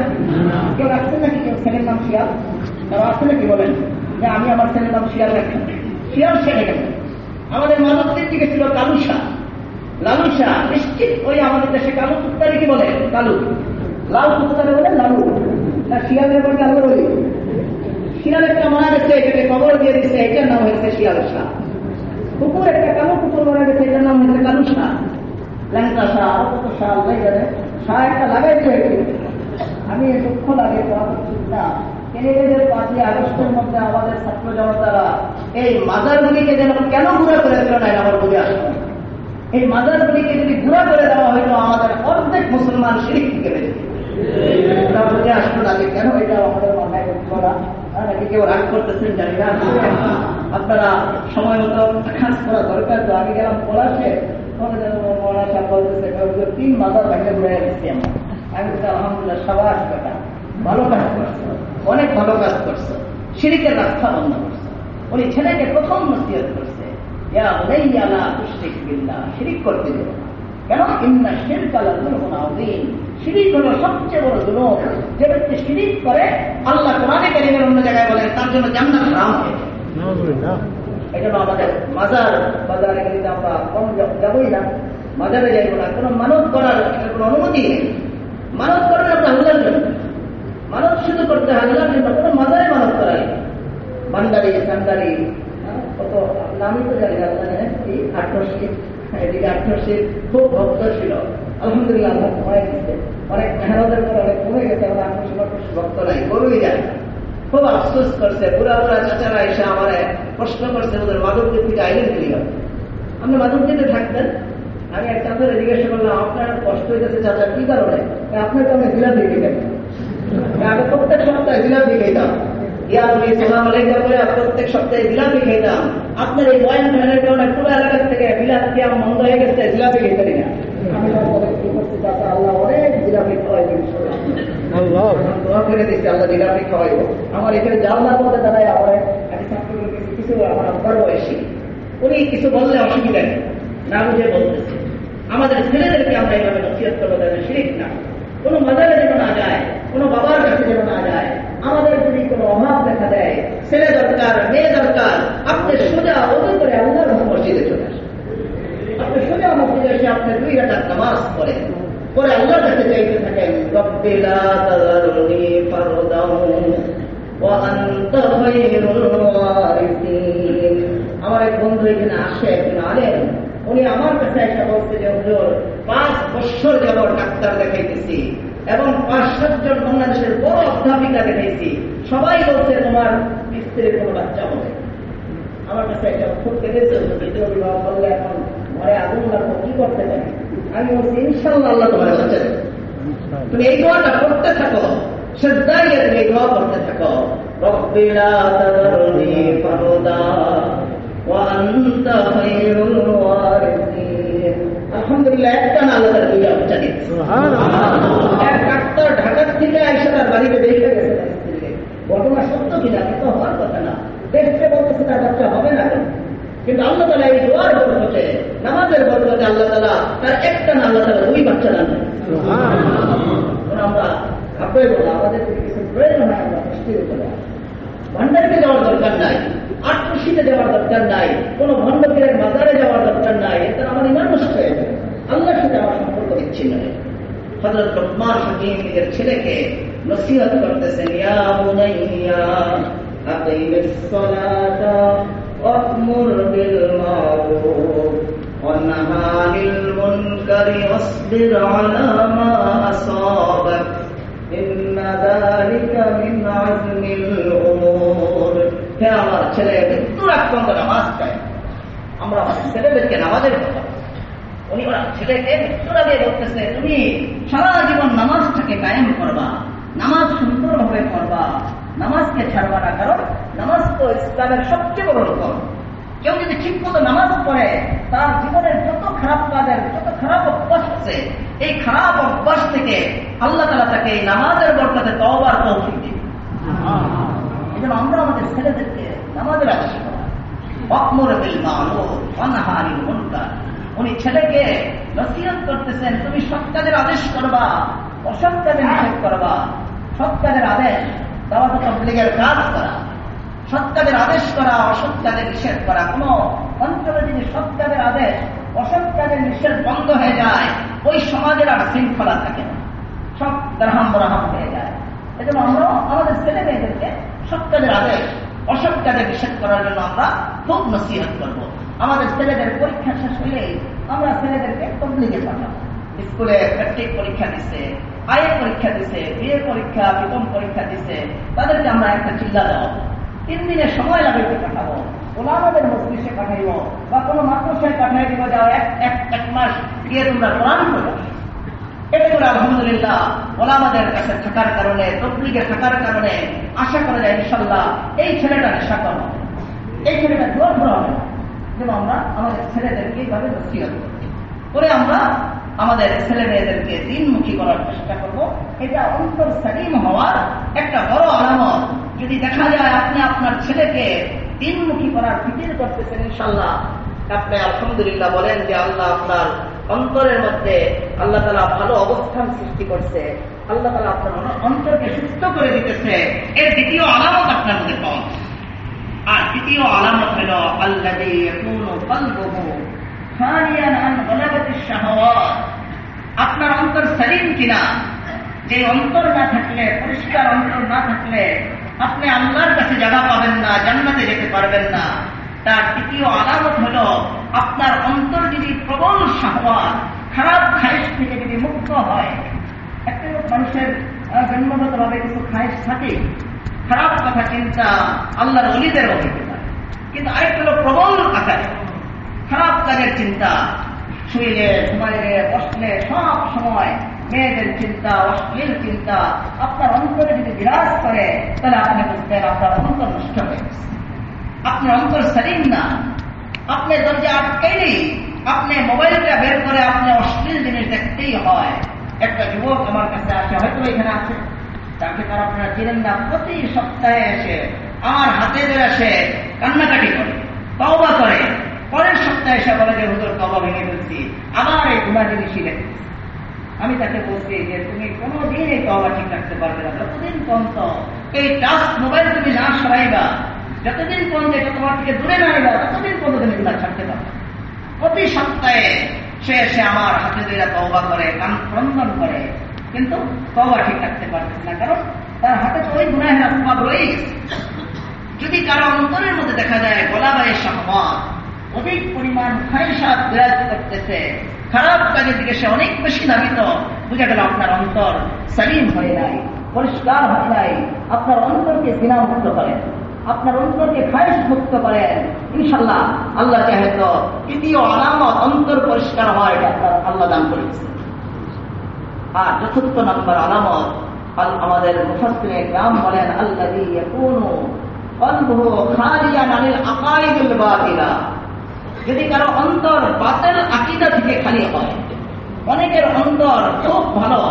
কেউ রাখছেন নাকি কেউ ছেলের নাম শিয়াল? তারা আছে নাকি বলেন যে আমি আমার ছেলের নাম শিয়াল রাখছেন? শিয়াল ছেড়ে গেছে। আমাদের মানবদের দিকে ছিল কালু শাহ, লালু শাহ। নিশ্চিত ওই আমাদের দেশে কালু কুত্তারে কি বলে? কালু। লাল কুত্তারে বলে লালু, না শিয়ালের বলে কালু বলি। শিয়াল একটা মারা গেছে, এটাকে কবর দিয়ে দিচ্ছে, এটার নাম হয়েছে শিয়াল শাহ। কুকুর একটা কালো কুকুর মারা গেছে, এটার নাম হয়েছে কালু শাহ। ল্যাংটা শাহ, আরো কত শাহ আল্লাহ জানে। শাহ একটা লাগাই দিয়েছে। আমি দুঃখ লাগে না, কেন্দ্রের 5ই আগস্টের মধ্যে আমাদের ছাত্র জনতারা এই মাজারগুলিকে যেন কেন গুঁড়া করে দিল না, আমার বুঝে আসলো। এই মাজারগুলিকে যদি গুঁড়া করে দেওয়া হইতো, আমাদের অর্ধেক মুসলমান শিরিক থেকে বেঁচে তা বুঝে আসলো না যে কেন এটা আমাদের মাথায় করা। নাকি কেউ রাগ করতেছেন জানি না। আপনারা সময় মতো কাজ করা দরকার। তো আমি গেলাম পলাশে, মৌলানা বলতেছে 3 মাজার ভেঙে ঘুরে গেছি আমরা। আমি বলছি আলহামদুলিল্লাহ, সাবাস বেটা, ভালো কাজ করছো, অনেক ভালো কাজ করছো, শিরিকের রাস্তা বন্ধ করছো। উনি ছেলেকে প্রথম নসিহত করছে, ইয়া বুনাইয়া লা তুশরিক বিল্লাহ, শিরিক করতে দেব না। কেন? ইন্না শিরকা লাযুলমুন আযীম, শিরিক হলো সবচেয়ে বড় জুলুম। যে ব্যক্তি শিরিক করে, আল্লাহ কোরআনে কারীমের অন্য জায়গায় বলেন তার জন্য জান্নাত হারাম হয়ে যায়। এই জন্য আমাদের মাজার বাজারে গেলে আমরা কম যাবই না, মাজারে যাইব না। কোনো মানত করার কোনো অনুমতি নেই। মানত করেন আমরা আল্লাহর জন্য, মানত শুধু করতে হয় আল্লাহর জন্য, কোনো মাজারে মানত করাই। ভান্ডারি, সান্ডারি, কত নামই তো জানি না, আটশিট, এদিকে 800 খুব ভক্ত ছিল। আলহামদুলিল্লাহ আল্লাহ কমাই দিচ্ছে, অনেক মেহনতের পরে অনেক কমে গেছে। আমরা 800 ভক্ত নাই, গরুই যায়। খুব আফসোস করছে, বুড়া বুড়া চাচারা এসে আমার প্রশ্ন করছে, ওদের মাধবদীপ থেকে আইলেন কি হবে? আপনি মাধবদীপে থাকতেন। আমি এক চাচারে জিজ্ঞাসা করলাম, আপনার কষ্ট হইতেছে চাচা কি কারণে? আপনার তো আমি জিলাপি খেতাম, আগে প্রত্যেক সপ্তাহে জিলাপি খেতাম, প্রত্যেক সপ্তাহে জিলাপি খেতাম। আপনার এই বয়ান ফ্যানের কারণে পুরো এলাকার থেকে বিলাপ খেয়ে বন্ধ হয়ে গেছে, জিলাপি খেতে না। আমি আল্লাহ অনেক জিলাপি খাওয়াই দোয়া করে দিচ্ছি, আল্লাহ জিলাপি খাওয়াইব। আমার এখানে জানলার মধ্যে দাঁড়ায় আমার কিছু আমার আব্বার বয়সী, উনি কিছু বললে অসুবিধা নেই, না বুঝে বলতেছে। আমাদের ছেলেদেরকে আমরা এইভাবে নসিহত করবো, তাদের শিরিক না, কোনো মাজারে যেন না যায়, কোনো বাবার কাছে যেন না যায়। আমাদের যদি কোনো অভাব দেখা দেয়, ছেলে দরকার, মেয়ে দরকার, আপনি সোজা ওদের করে আল্লাহর মসজিদে চলে আসেন। আপনি সোজা মসজিদে এসে আপনি 2 রাকাত নামাজ পড়েন, পরে আল্লাহর কাছে চাইতে থাকেন, রব্বি লা তাযারনি ফারদান ওয়া আনতা খায়রুল ওয়ারিসিন। আমার এক বন্ধু এখানে আসে, একজন আলেম, উনি আমার কাছে এসে বলতে যে হুজুর 5 বছর যাবত ডাক্তার দেখাইতেছি এবং 5-7 জন বাংলাদেশের বড় অধ্যাপিকা দেখাইছি, সবাই বলছে তোমার স্ত্রীর কোনো বাচ্চা হবে। আমার কাছে একটা খুব কেঁদেছে, দ্বিতীয় বিবাহ করলে এখন ঘরে আগুন লাগবো, কি করতে পারি? আমি বলছি ইনশাল্লাহ আল্লাহ তোমার বাচ্চা দেবে। তুমি এই দোয়াটা করতে থাকো, শ্রদ্ধায় তুমি এই দোয়া করতে থাকো, রব্বি লা তাযারনি ফারদা ওয়া আনতা খায়রুল ওয়ারিসিন। আলহামদুলিল্লাহ, একটা না আল্লাহ তার 2টা বাচ্চা দিচ্ছে। এক ডাক্তার ঢাকার থেকে এসে তার বাড়িতে দেখে গেছে তার স্ত্রীকে। ঘটনা সত্য কিনা কিন্তু হওয়ার কথা না, দেখতে বলতেছে তার বাচ্চা হবে না, কিন্তু আল্লাহ তাআলা এই দোয়ার বরকতে, নামাজের বরকতে আল্লাহ তাআলা তার একটা না আল্লাহ তাআলা 2 বাচ্চা দান করেন। আমরা ভাববে বলা আমাদের যদি কিছু প্রয়োজন হয় আমরা বৃষ্টির উপরে ভান্ডারিতে যাওয়ার দরকার নাই, আটশিতে যাওয়ার দরকার নাই, কোনো ভণ্ডপীরের মাজারে যাওয়ার দরকার নাই। এতে আমার ইমান নষ্ট হয়ে যাবে, আল্লাহর সাথে আমার সম্পর্ক বিচ্ছিন্ন হয়ে যাবে। হযরত লুকমান হাকিম নিজের ছেলেকে নসিহত করতেছেন, ইয়া বুনাইয়া আকিমিস সালাতা
وأمر بالمعروف وانهى عن المنكر واصبر على ما أصابك إن ذلك من عزم الأمور. হে আমার ছেলে, মৃত্যুর আগ পর্যন্ত নামাজ চাই। আমরা আমাদের ছেলেদেরকে নামাজের কথা, উনি ওরা ছেলেকে মৃত্যুর আগে বলতেছে তুমি সারা জীবন নামাজটাকে কায়েম করবা, নামাজ সুন্দরভাবে পড়বা, নামাজকে ছাড়বা না, কারণ নামাজ তো ইসলামের সবচেয়ে বড় রকম। কেউ যদি ঠিক মতো নামাজ পড়ে তার জীবনের যত খারাপ কাজের যত খারাপ অভ্যাস আছে, এই খারাপ অভ্যাস থেকে আল্লাহ তাআলা তাকে এই নামাজের বরকতে তওবার তৌফিক দিবেন। এজন্য আমরা আমাদের ছেলেদেরকে নামাজের আদেশ করা, ওয়া'মুর বিল মা'রুফ ওয়া নাহা আনিল মুনকার। উনি ছেলেকে নসিহত করতেছেন তুমি সৎ কাজের আদেশ করবা, অসৎ কাজের নিষেধ করবা। সৎ কাজের আদেশ দাওয়াত ও তাবলীগের কাজ করা, সৎ কাজের আদেশ করা, অসৎ কাজের নিষেধ করা। কোন অঞ্চলে যদি সৎ কাজের আদেশ অসৎ কাজের নিষেধ বন্ধ হয়ে যায়, ওই সমাজের আর শৃঙ্খলা থাকে না, সব দারহাম বরাহাম হয়ে যায়। এজন্য আমরা আমাদের ছেলে মেয়েদেরকে সৎ কাজের আদেশ অসৎ কাজে নিষেধ করার জন্য আমরা খুব নসিহত করব। আমাদের ছেলেদের পরীক্ষা শেষ হলে আমরা ছেলেদেরকে তাবলীগে পাঠাবো। স্কুলে ম্যাট্রিক পরীক্ষা দিচ্ছে, আইএ পরীক্ষা দিচ্ছে, বিএ পরীক্ষা, বিকম পরীক্ষা দিচ্ছে, তাদেরকে আমরা একটা চিল্লা দেওয়া 3 দিনের সময় লাগাইতে পাঠাবো, ওলামাদের মজলিসে পাঠাইব বা কোনো মাদ্রাসায় পাঠাই দিব, যাও এক মাস গিয়ে তোমরা কোরআন পড়ো। এটা করে আলহামদুলিল্লাহ ওলামাদের কাছে থাকার কারণে, তাবলীগে থাকার কারণে আশা করা যায় ইনশাআল্লাহ এই ছেলেটা নেশা করবে, এই ছেলেটা জোর করা হবে। যেন আমরা আমাদের ছেলেদেরকে এইভাবে নসিহত করে আমরা আমাদের ছেলে মেয়েদেরকে দিনমুখী করার চেষ্টা করব। এটা অন্তর সালিম হওয়ার একটা বড় আলামত। যদি দেখা যায় আপনি আপনার ছেলেকে দিনমুখী করার ফিকির করতেছেন, ইনশাআল্লাহ আপনি আলহামদুলিল্লাহ বলেন যে আল্লাহ আপনার অন্তরের মধ্যে আল্লাহ তাআলা ভালো অবস্থান সৃষ্টি করছে, আল্লাহ তাআলা আপনার অন্তরকে সুস্থ করে দিতেছে। এর দ্বিতীয় আলামত আপনার মধ্যে পাওয়া। আর দ্বিতীয় আলামত হল আল্লাযী ইয়াকুনু কলবুহু খালিয়ান আন গলাবাতিশ শাহাওয়াত। আপনার অন্তর সালিম কিনা। যে অন্তর না থাকলে, পরিষ্কার অন্তর না থাকলে আপনি আল্লাহর কাছে জায়গা পাবেন না, জান্নাতে যেতে পারবেন না। তার দ্বিতীয় আলামত হল আপনার অন্তর যদি প্রবল শাহওয়াত, খারাপ খায়েশ থেকে যদি মুক্ত হয়। একটা মানুষের জন্মগতভাবে কিছু খায়েশ থাকে, খারাপ কথা চিন্তা আল্লাহর ওলিদেরও হতে পারে, কিন্তু আরেকটা হলো প্রবল আকারে খারাপ কাজের চিন্তা, শুইলে ঘুমাইলে বসলে সব সময় মেয়েদের চিন্তা, অশ্লীল চিন্তা আপনার অন্তরে যদি বিরাজ করে, তাহলে আপনি বুঝবেন আপনার অন্তর নষ্ট হয়ে গেছে, আপনার অন্তর সালিম না। আপনি দরজা আটকাইলেই আপনি মোবাইলটা বের করে আপনি অশ্লীল জিনিস দেখতেই হয়। একটা যুবক আমার কাছে আসে, হয়তো এখানে আছে, তাকে তারা আপনারা চিনেন না, প্রতি সপ্তাহে এসে আমার হাতে ধরে আসে কান্নাকাটি করে, তওবা করে, পরের সপ্তাহে এসে বলে যে হুজুর তওবা ভেঙে ফেলছি, আবার এই গুনাহ জিনিসই দেখছি। আমি তাকে বলছি যে তুমি কোনোদিন এই তওবা ঠিক রাখতে পারবে না, যতদিন পর্যন্ত এই টাচ মোবাইল তুমি না সরাইবা, যতদিন পর্যন্ত এটা তোমার থেকে দূরে না আইবা, ততদিন পর্যন্ত তুমি গুনাহ ছাড়তে পারবে। প্রতি সপ্তাহে সে এসে আমার হাতে ধরে তওবা করে, কান ক্রন্দন করে, কিন্তু তওবা ঠিক রাখতে পারতেছে না, কারণ তার হাতে তো ওই গুনাহের আসবাব রয়ে গেছে। যদি কারো অন্তরের মধ্যে দেখা যায় গলাবায়ে শাহওয়াত, অধিক পরিমাণ খায়সাত বিরাজ করতেছে, খারাপ কাজের দিকে সে অনেক বেশি ধাবিত, বুঝা গেল আপনার অন্তর সালিম হয়ে নাই, পরিষ্কার হয় নাই। আপনার অন্তরকে জিনা মুক্ত করেন, আপনার অন্তরকে খায়েশ মুক্ত করেন, ইনশাআল্লাহ আল্লাহ চাহে তো তৃতীয় আলামত অন্তর পরিষ্কার হয়, এটা আপনার আল্লাহ দান করেছে। আর চতুর্থ নম্বর আলামত আমাদের মুফাসসিরে কিরাম বলেন আল্লাযী ইয়াকুনু কলবুহু খালিয়ান আনিল আকাইদিল বাতিলা। যদি কারো অন্তর বাতিল আকীদা থেকে খালি হয়, অনেকের অন্তর খুব ভালো,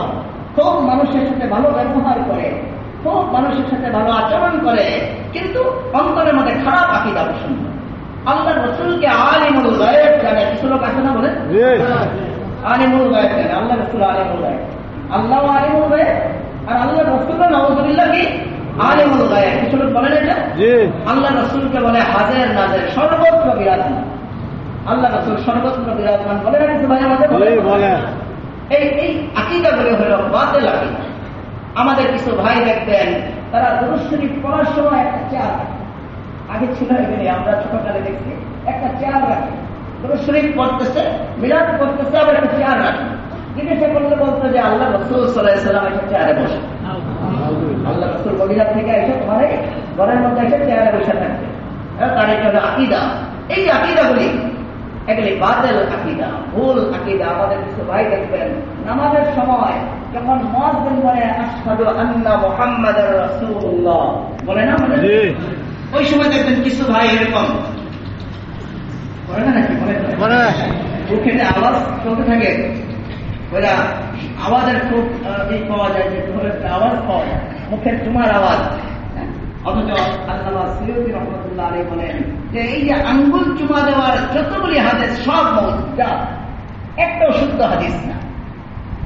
খুব মানুষের সাথে ভালো ব্যবহার করে, খুব মানুষের সাথে ভালো আচরণ করে, কিন্তু অন্তরের মধ্যে খারাপ আকীদা পোষণ করে। আল্লাহ রাসূলকে আলিমুল গায়ব জানে, কিছু লোক আছে না বলে আলিমুল গায়ব জানে, আল্লাহ রাসূল আলিমুল গায়ব, আল্লাহ আলিমুল গায়ব, আর আল্লাহ রাসূল নাউযুবিল্লাহ কি আলিমুল গায়ব। কিছু লোক বলেন এটা, আল্লাহ রাসূলকে বলে হাজির নাজির, সর্বত্র বিরাজমান। আল্লাহ রাসূল সর্বত্র বিরাজমান বলে না কিছু ভাই আমাদের বলে। এই আকীদাগুলো হলো বাতিল আকীদা। আমাদের কিছু ভাই দেখবেন তারা দুরূদ শরীফ পড়ার সময় একটা চেয়ার,
আগে ছিল এখানে আমরা ছোটকালে দেখছি একটা চেয়ার রাখে, শরীফ পড়তেছে, মিলাদ করতেছে, আবার একটা চেয়ার রাখে। জিজ্ঞাসা করলে বলতো যে আল্লাহ রাসূল সাল্লাল্লাহু আলাইহি ওয়াসাল্লাম এসে চেয়ারে বসে, আল্লাহ রাসূল মদিনা থেকে এসে তোমার ঘরের মধ্যে এসে চেয়ারে বসে থাকবে। তার এটা হলো আকীদা। এই যে আকীদাগুলি এগুলি বাতিল আকীদা, ভুল আকীদা। আমাদের কিছু ভাই দেখবেন নামাজের সময় যখন মুয়াজ্জিন বলে আশহাদু আন্না মুহাম্মাদার রাসূলুল্লাহ বলে না, ওই সময় দেখবেন কিছু ভাই এরকম করে না, নাকি বলে মুখে যে আওয়াজ চলতে থাকে, ওরা আওয়াজের খুব পাওয়া যায়, যে আওয়াজ পাওয়া যায়, মুখের চুমার আওয়াজ। অথচ আল্লামা সিয়ুতী রাহমাতুল্লাহ আলাইহি বলেন যে এই যে আঙ্গুল চুমা দেওয়ার যতগুলি হাদিস সব মওজুদ, একটাও শুদ্ধ হাদিস না।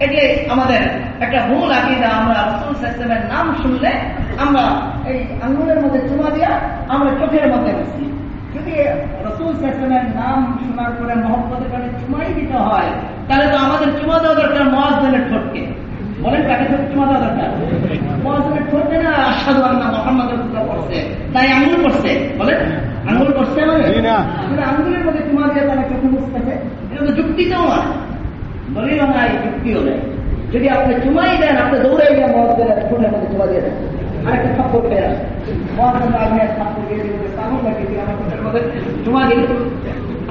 এগুলি আমাদের একটা ভুল আকীদা। আমরা রাসূল সাল্লাল্লাহু আলাইহি ওয়াসাল্লামের নাম শুনলে আমরা এই আঙ্গুলের মধ্যে চুমা দিয়া আমরা চোখের মধ্যে বসি। যদি রাসূল সাল্লাল্লাহু আলাইহি ওয়াসাল্লামের নাম শোনার পরে মহব্বতের কারণে চুমাই দিতে হয়, তাহলে তো আমাদের চুমা দেওয়া দরকার মুয়াজ্জিনের ঠোঁটকে। বলেন কাকে চুমা দেওয়া দরকার? মুয়াজ্জিনের ঠোঁটকে না, আশহাদু আন্না মুহাম্মাদার রাসূলুল্লাহ পড়ছে, তাই আঙ্গুল পড়ছে। বলেন আঙ্গুল পড়ছে মানে আঙ্গুলের মধ্যে চুমা দিয়ে তারা চোখে মুছতেছে, এটা তো যুক্তিতেও না, দলিল নাই, যুক্তিও নেই। যদি আপনি চুমাই দেন, আপনি দৌড়াই গিয়ে মুয়াজ্জিনের ঠোঁটের মধ্যে চুমা দিয়ে দেন, আরেকটা থাপ্পড় পেয়ে আসে, মুয়াজ্জিন আগে থাপ্পড় দিয়ে দিতে পাগল নাকি আমার ঠোঁটের মধ্যে চুমা দিন।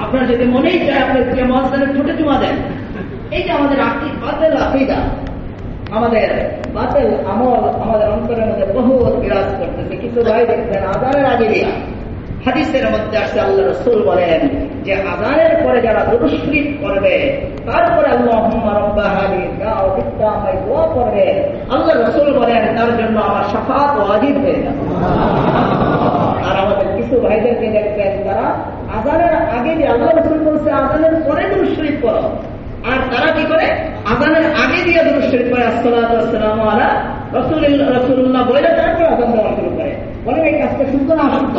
আপনার যদি মনেই চায় আপনি মুয়াজ্জিনের ঠোঁটে চুমা দেন। এই যে আমাদের বাতিল আকীদা, আমাদের বাতিল আমল আমাদের অন্তরের মধ্যে বহু বিরাজ করতেছে। কিছু ভাই দেখবেন আযানের আগে দিয়া হাদিসের মধ্যে আসছে আল্লাহ রাসূল বলেন যে আযানের পরে যারা দুরূদ শরীফ করবে, তারপরে আল্লাহুম্মা রাব্বা হাযিহি দাওয়াতি তাম্মায় দোয়া করবে, আল্লাহ রাসূল বলেন তার জন্য আমার শাফাআত ওয়াজিব হয়ে যাবে। আর আমাদের কিছু ভাইদেরকে দেখবেন তারা আযানের আগে যে আল্লাহ রাসূল বলছে আযানের পরে দুরূদ শরীফ করো, আর তারা কি করে আযানের আগে দিয়ে দুরূদ শরীফ পড়ে আসসালাতু ওয়াসসালামু আলা রাসূলুল্লাহ বলে তারপর আযান দেওয়া শুরু করে। বলেন এই কাজটা শুদ্ধ না অশুদ্ধ?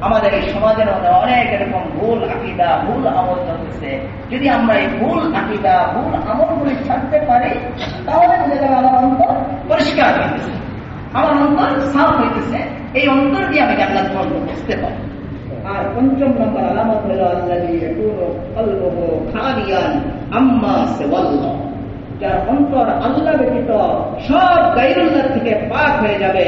আমাদের এই সমাজের মধ্যে অনেক এরকম ভুল আকীদা, ভুল আমল চলতেছে। যদি আমরা এই ভুল আকীদা, ভুল আমলগুলি ছাড়তে পারি, তাহলে বুঝে যাবে আমার অন্তর পরিষ্কার হইতেছে, আমার অন্তর সাফ হইতেছে। এই অন্তর দিয়ে আমি জান্নাত বুঝতে পারি। আর পঞ্চম নম্বর আলামত হল আল্লাযী ইয়াকুনু কলবুহু খালিয়ান আম্মা সিওয়াল্লাহ, যার অন্তর আল্লাহ ব্যতীত সব গায়রুল্লাহ থেকে পাক হয়ে যাবে,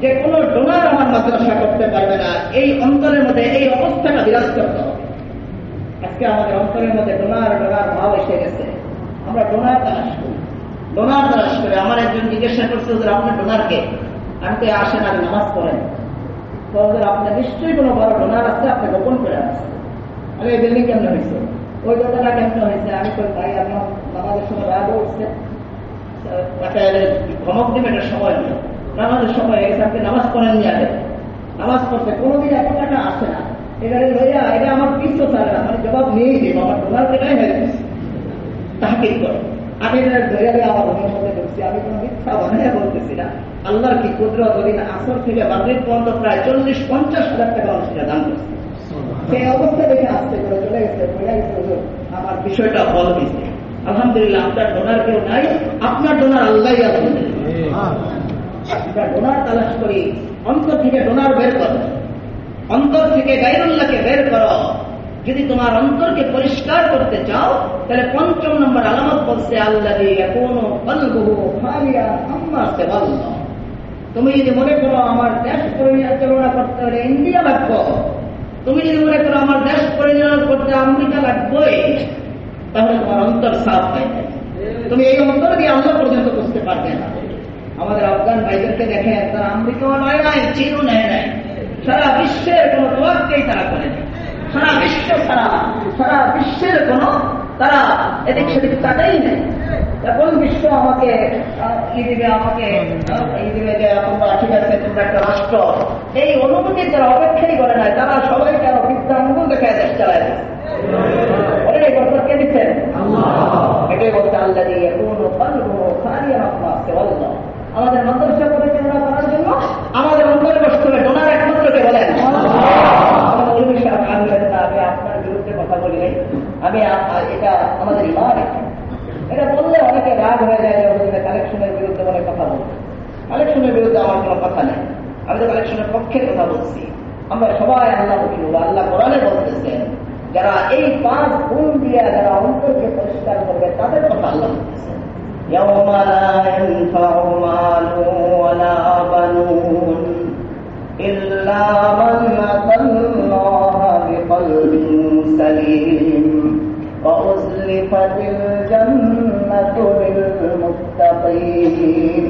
যে কোনো ডোনার আমার মাদ্রাসা করতে পারবে না। এই অন্তরের মধ্যে এই অবস্থাটা বিরাজ করতে হবে। আজকে আমাদের অন্তরের মধ্যে ডোনার ভাব এসে গেছে। আমরা ডোনার তালাশ করি, ডোনার তালাশ করে। আমার একজন জিজ্ঞাসা করছে যে আপনার ডোনারকে, আমি তো আসেন আর নামাজ পড়েন, তো আপনার নিশ্চয়ই কোনো বড় ডোনার আছে, আপনি গোপন করে আসছেন। আরে এই বিল্ডিং কেমন হয়েছে, ওই দোকানটা কেমন হয়েছে? আমি তো তাই আপনার নামাজের সময় রাগ উঠছে, তাকে ধমক দিবে, একটা সময় নেই, নামাজের সময় এখানে নামাজ পড়েন যাবে, নামাজ পড়তে কোনোদিন এত টাকা আসে না। এবারে ভাইয়া এটা আমার পিছু ছাড়ে না, মানে জবাব নিয়েই দেব, আমার ডোনার টাকাই হয়ে গেছে। তাকে করে আমি ধরে আমার রুমের মধ্যে ঢুকছি, আমি কোনো মিথ্যা বানিয়ে বলতেছি না। আল্লাহর কি কুদরত, ওদিন আসর থেকে মাগরিব পর্যন্ত প্রায় 40-50 হাজার টাকা মানুষরা দান করছে। সেই অবস্থা দেখে আসতে করে চলে গেছে, আমার বিষয়টা বল দিচ্ছে। আলহামদুলিল্লাহ, আপনার ডোনার কেউ নাই, আপনার ডোনার আল্লাহই আলহামদুলিল্লাহ। আমরা ডোনার তালাশ করি, অন্তর থেকে ডোনার বের করো, অন্তর থেকে গায়রুল্লাহকে বের করো। যদি তোমার অন্তরকে পরিষ্কার করতে চাও, তাহলে পঞ্চম নম্বর আলামত বলছে আল্লাযী ইয়াকুনু কলবুহু খালিয়ান আম্মা সিওয়াল্লাহ। তুমি যদি মনে করো আমার দেশ পরিচালনা করতে হলে ইন্ডিয়া লাগবে, তুমি যদি মনে করো আমার দেশ পরিচালনা করতে আমেরিকা লাগবে, তাহলে তোমার অন্তর সাফ হয়ে যায়। তুমি এই অন্তর দিয়ে আল্লাহ পর্যন্ত বুঝতে পারবে না। আমাদের আফগান ভাইদেরকে দেখেন, তারা আমেরিকাও নয় নাই, চীনও নেয় নাই, সারা বিশ্বের কোন দোয়াকেই তারা করে নেয়। সারা বিশ্ব সারা বিশ্বের কোন তারা এদিক সেদিক তাকাই নেই। এখন বিশ্ব আমাকে দিবে, আমাকে দিবে যে তোমরা ঠিক আছে, তোমরা একটা রাষ্ট্র, এই অনুভূতি যারা অপেক্ষাই করে নাই, তারা সবাই কেন বিদ্যা আঙ্গুল দেখে দেশ চালায় না। এই বছর কে দিচ্ছেন? এটাই বলতে আল্লাযী ইয়াকুনু কলবুহু খালিয়ান আম্মা সিওয়াল্লাহ। আমাদের মাদ্রাসা পরিচালনা করার জন্য আমাদের অন্তরে বসতে হবে। ডোনার একমাত্রকে বলেন। আমি আপনার বিরুদ্ধে কথা বলি নাই, আমি এটা আমাদের ইমান। এটা বললে অনেকে রাগ হয়ে যায়, কালেকশনের বিরুদ্ধে অনেক কথা বলছে। কালেকশনের বিরুদ্ধে আমার কোনো কথা নেই, আমি তো কালেকশনের পক্ষে কথা বলছি। আমরা সবাই আল্লাহ আল্লাহ কোরআনে বলতেছেন যারা এই 5 গুণ দিয়ে যারা অন্তরকে পরিষ্কার করবে তাদের কথা আল্লাহ বলতেছেন يوم لا ينفع مال ولا بنون إلا من أتى الله بقلب سليم وأزلفت الجنة للمتقين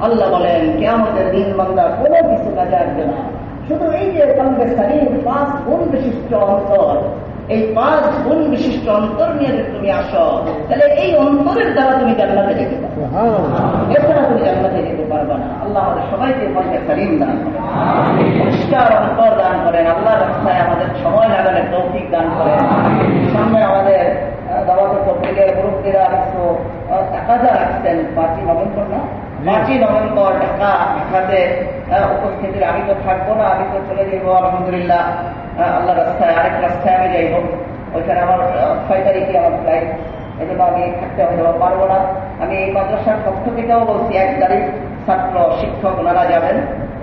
আল্লাহ বলেন কিয়ামতের দিন বান্দা কোনো কিছু কাজে আসবে না, শুধু এই যে কলবে সালিম 5 গুণ বিশিষ্ট অন্তর, এই 5 গুণ বিশিষ্ট অন্তর নিয়ে যদি তুমি আসো তাহলে এই অন্তরের দ্বারা তুমি জান্নাতে যেতে পারবে, এছাড়া তুমি জান্নাতে যেতে পারবে না। আল্লাহ আমাদের সবাইকে কলবে সালিম দান করেন, পরিষ্কার অন্তর দান করেন, আল্লাহর রাস্তায় আমাদের সময় লাগানোর তৌফিক দান করেন। সামনে আমাদের দাওয়াতের তৌফিকের মুরব্বিরা কিছু টাকা রাখছেন 5 নভেম্বর না, 5 নভেম্বর ঢাকাতে উপস্থিতির আমি তো থাকবো না, আমি তো চলে যাবো আলহামদুলিল্লাহ আল্লাহ রাস্তায়, আরেক রাস্তায় আমি যাইব, ওইখানে আমার 6 তারিখে আমার ফ্লাইট, এই জন্য আমি থাকতে হয়তো পারবো না। আমি এই মাদ্রাসার পক্ষ থেকেও বলছি 1 তারিখ ছাত্র শিক্ষক ওনারা যাবেন,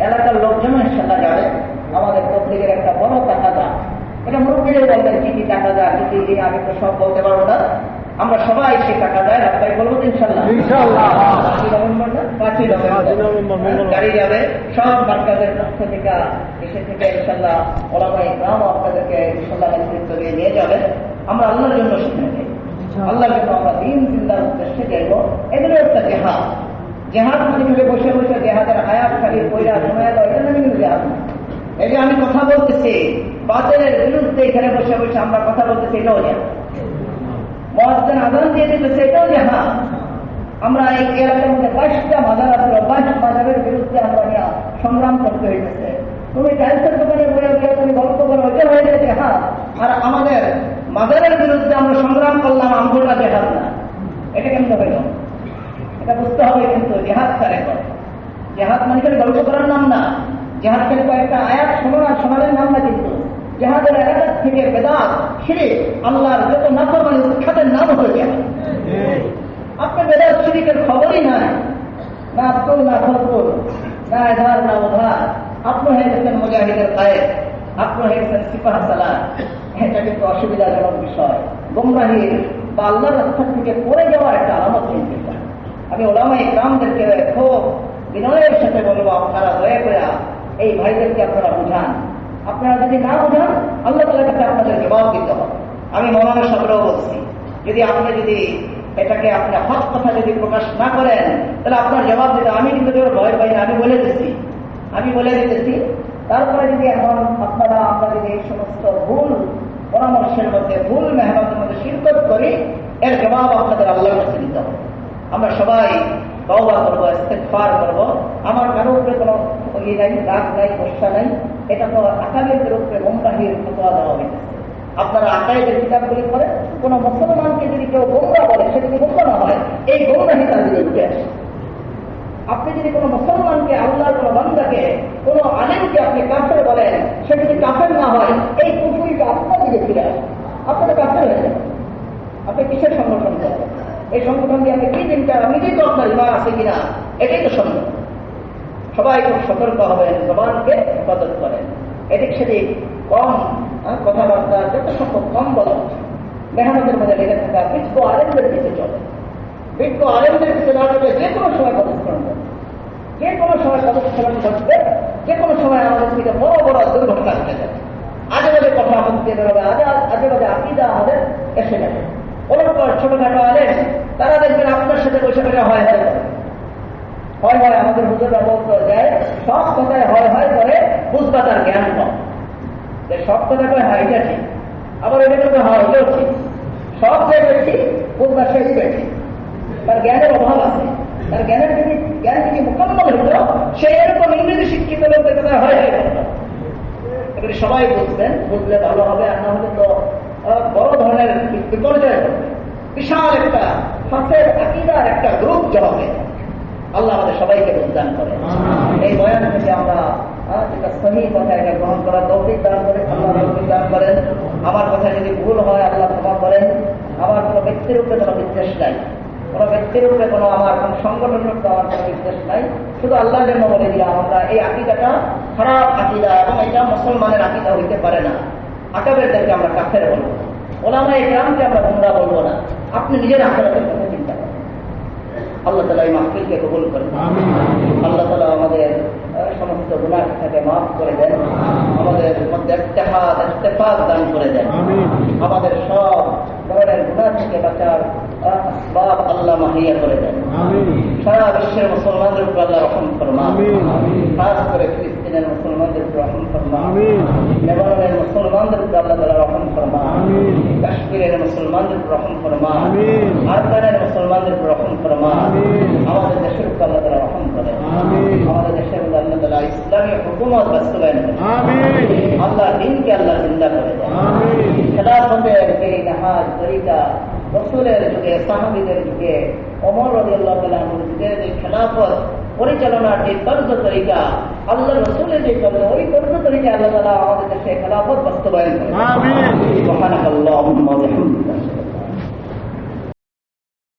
এলাকার লোকজনও ইনশাল্লাহ যাবে। আমাদের তবলিগের একটা বড় টাকা, এটা মুরব্বীরাই বলবেন কি কি টাকা দেয়, কি আমি তো সব বলতে পারবো না, আমরা সবাই সেই টাকা দেয় রাস্তায় বলবো ইনশাল্লাহ। 5 নভেম্বর গাড়ি যাবে সব মার্কাজের পক্ষ থেকে, এসে থেকে ইনশাল্লাহ ওলামায়ে ইকরাম আপনাদেরকে ইনশাল্লাহ নেতৃত্ব দিয়ে নিয়ে যাবে। আমরা আল্লাহর জন্য সেখানে যাই, আল্লাহর জন্য আমরা দিন জিন্দার উদ্দেশ্যে যাইব। এগুলো একটা জেহাদ, জেহাদ মানে বসে বসে জেহাদের আয়াত খালি পয়লা শোনা গেল, এটা কিন্তু জেহাদ না। এই যে আমি কথা বলতেছি বাতিলের বিরুদ্ধে, এখানে বসে বসে আমরা কথা বলতেছি, এটাও জেহাদ। মুয়াজ্জিন আযান দিয়ে দিতেছে, এটাও জেহাদ। আমরা এই এলাকার মধ্যে 22টা মাজার আছে, 22 মাজারের বিরুদ্ধে আমরা সংগ্রাম করতে হইতেছে। তুমি টাইলসের দোকানে বলে গিয়ে তুমি গল্প করো, ওইটা হয়ে যায় জেহাদ। আর আমাদের মাজারের বিরুদ্ধে আমরা সংগ্রাম করলাম, আমগুলা জেহাদ না। এটা কেমন হইল? এটা বুঝতে হবে। কিন্তু জেহাদ কারে করে? জেহাদ মানে খালি গল্প করার নাম না, জেহাদ খালি কয়েকটা আয়াত শোনালেন নাম না। কিন্তু জেহাদের এলাকার থেকে বেদাত, শিরক, আল্লাহর যত নাফরমানি উৎখাতের নাম হলো জেহাদ। আপনার বেদাত শিরকের খবরই নাই, না আব্দুল না ফজলুল, না এধার না ওধার। আপনি হয়ে গেছেন মুজাহিদের কায়েদ, আপনি হয়ে গেছেন সিপাহ সালার। এটা কিন্তু অসুবিধাজনক বিষয়। গোমরাহির বা আল্লাহর রাস্তা থেকে পড়ে যাওয়ার একটা আলামত চিনতে পারে। আমি ওলামায়ে ইকরামদেরকে খুব বিনয়ের সাথে বলবো, আপনারা দয়া করে এই ভাইদেরকে আপনারা বুঝান। আপনারা যদি না বুঝান, আল্লাহ তাআলার কাছে আপনাদের জবাব দিতে হবে। আমি মৌলানা সাহেবরাও বলছি, যদি আপনি এটাকে আপনার হক কথা যদি প্রকাশ না করেন, তাহলে আপনার জবাব দিতে আমি কিন্তু ভয় পাই না, আমি বলে দিতেছি। তারপরে যদি এখন আমরা যদি এই সমস্ত ভুল পরামর্শের মধ্যে, ভুল মেহনতের মধ্যে শিরকত করি, এর জবাব আপনাদের আল্লাহর কাছে দিতে হবে। আমরা সবাই তওবা করবো, ইস্তেগফার করবো। আমার কারো উপরে কোনো নাই, রাগ নাই, গোসা নাই। এটা তো আকাবেদের উপরে গোমরাহির ফতোয়া দেওয়া হয়েছে। আপনারা আকায়েদের কিতাবগুলি করেন, কোন মুসলমানকে যদি কেউ গোমরা বলে, সে যদি গোমরা না হয়, এই গোমরাহি তার দিকে উঠে আসে। আপনি যদি কোনো মুসলমানকে, আল্লাহর কোনো বান্দাকে, কোনো আলেমকে আপনি কাফের বলেন, সে যদি কাফের না হয়, এই কুফরিটা আপনার দিকে ফিরে আসে, আপনার কাফের হয়ে যাবে। আপনি কিসের সংগঠন করেন? এই সংগঠন দিয়ে আপনি কি দিনটা নিজেই তো আপনার ইমান আছে কিনা, এটাই তো সংগঠন। সবাই খুব সতর্ক হবেন, জবানকে হেফাজত করেন, এদিক সেদিক কম কথাবার্তা যত সম্ভব কম বলা, মেহনতের মধ্যে লেগে থাকা, বিজ্ঞ আলেমদের পিছিয়ে চলে। বিজ্ঞ আলেমদের পিছিয়ে না চলে যে কোনো সময় পদস্খলন করবে, যে কোনো সময় পদস্খলন ঘটবে, যে কোনো সময় আমাদের থেকে বড় বড় দুর্ঘটনা ঘটে যাবে। আজে বাজে কথা মুক্তি বেরোবে, আজে বাজে আকিদা আমাদের এসে যাবে। অনেক ছোটখাটো আলেম তারা দেখবেন আপনার সাথে বসে বসে হয় আমাদের হুজুররা বলতে যায়, সব কথায় হয় করে বুঝবা তার জ্ঞান কম। সব কথাটা হয় এটা ঠিক, আবার এটা কিন্তু হয় এটাও ঠিক। সব জায়গায় ঠিক, বুঝবা সেই ঠিক, তার জ্ঞানের অভাব আছে। তার জ্ঞান যদি মোকাম্মল হইত, সে এরকম ইংরেজি শিক্ষিত লোকদের কথা হয় এগুলি সবাই বুঝবেন, বুঝলে ভালো হবে। আর না হলে তো বড় ধরনের বিপর্যয় হবে, বিশাল একটা ফাঁসের আকিদার একটা গ্রুপ জমাবে। আল্লাহ আমাদের সবাইকে বুঝদান করে। এই বয়ান থেকে আমরা যেটা সহি কথা, এটা গ্রহণ করার তৌফিক দান করে, আল্লাহ তৌফিক দান করেন। আমার কথা যদি ভুল হয় আল্লাহ ক্ষমা করেন। আমার কোনো ব্যক্তির উপরে কোনো বিদ্বেষ নাই, কোনো ব্যক্তির উপরে আমার কোনো সংগঠনের উপরে আমার কোনো বিদ্বেষ নাই। শুধু আল্লাহর জন্য বলে দিলাম, আমরা এই আকিদাটা খারাপ আকীদা এবং এটা মুসলমানের আকীদা হইতে পারে না। আকাবেরদেরকে আমরা কাফের বলবো না, ওলামায়ে কেরামকে আমরা গুমরাহ বলবো না। আপনি নিজের আখিরাতের কথা চিন্তা করেন। আল্লাহ তাআলা এই মাহফিলকে কবুল করেন। আল্লাহ তাআলা আমাদের সমস্ত গুনাহ থেকে মাফ করে দেন, আমাদের মধ্যে ইত্তেফাক দান করে দেন, আমাদের সব ধরনের গুনাহ থেকে বাঁচার আসবাব আল্লাহ মাহিয়া করে দেন। সারা বিশ্বের মুসলমানদের উপর আল্লাহ রহম ফরমান, খাস করে ফিলিস্তিনের মুসলমানদের উপর রহম ফরমান, লেবাননের মুসলমানদের উপর আল্লাহ তাআলা রহম ফরমান, কাশ্মীরের মুসলমানদের উপর রহম ফরমান, আফগানের মুসলমানদের উপর রহম ফরমান, আমাদের দেশের উপর আল্লাহ তাআলা রহম করেন। আমাদের দেশের মধ্যে আল্লাহ তাআলা ইসলামী হুকুমত বাস্তবায়ন করেন। আল্লাহ দ্বীনকে আল্লাহ জিন্দা করে দেন। খেলাফতের এই নাহাজ তরিকা রাসূলের যুগে, সাহাবীদের যুগে, ওমর রাদিয়াল্লাহু তাআলা আনহুর যুগে যে খেলাফত পরিচালনার যে তর্জ তরিকা, আল্লাহ রাসূলের যে তর্জ, ওই তর্জ তরিকা আল্লাহ তাআলা আমাদের দেশে খেলাফত বাস্তবায়ন করেন। আমিন। সুবহানাল্লাহি ওয়া বিহামদিহি।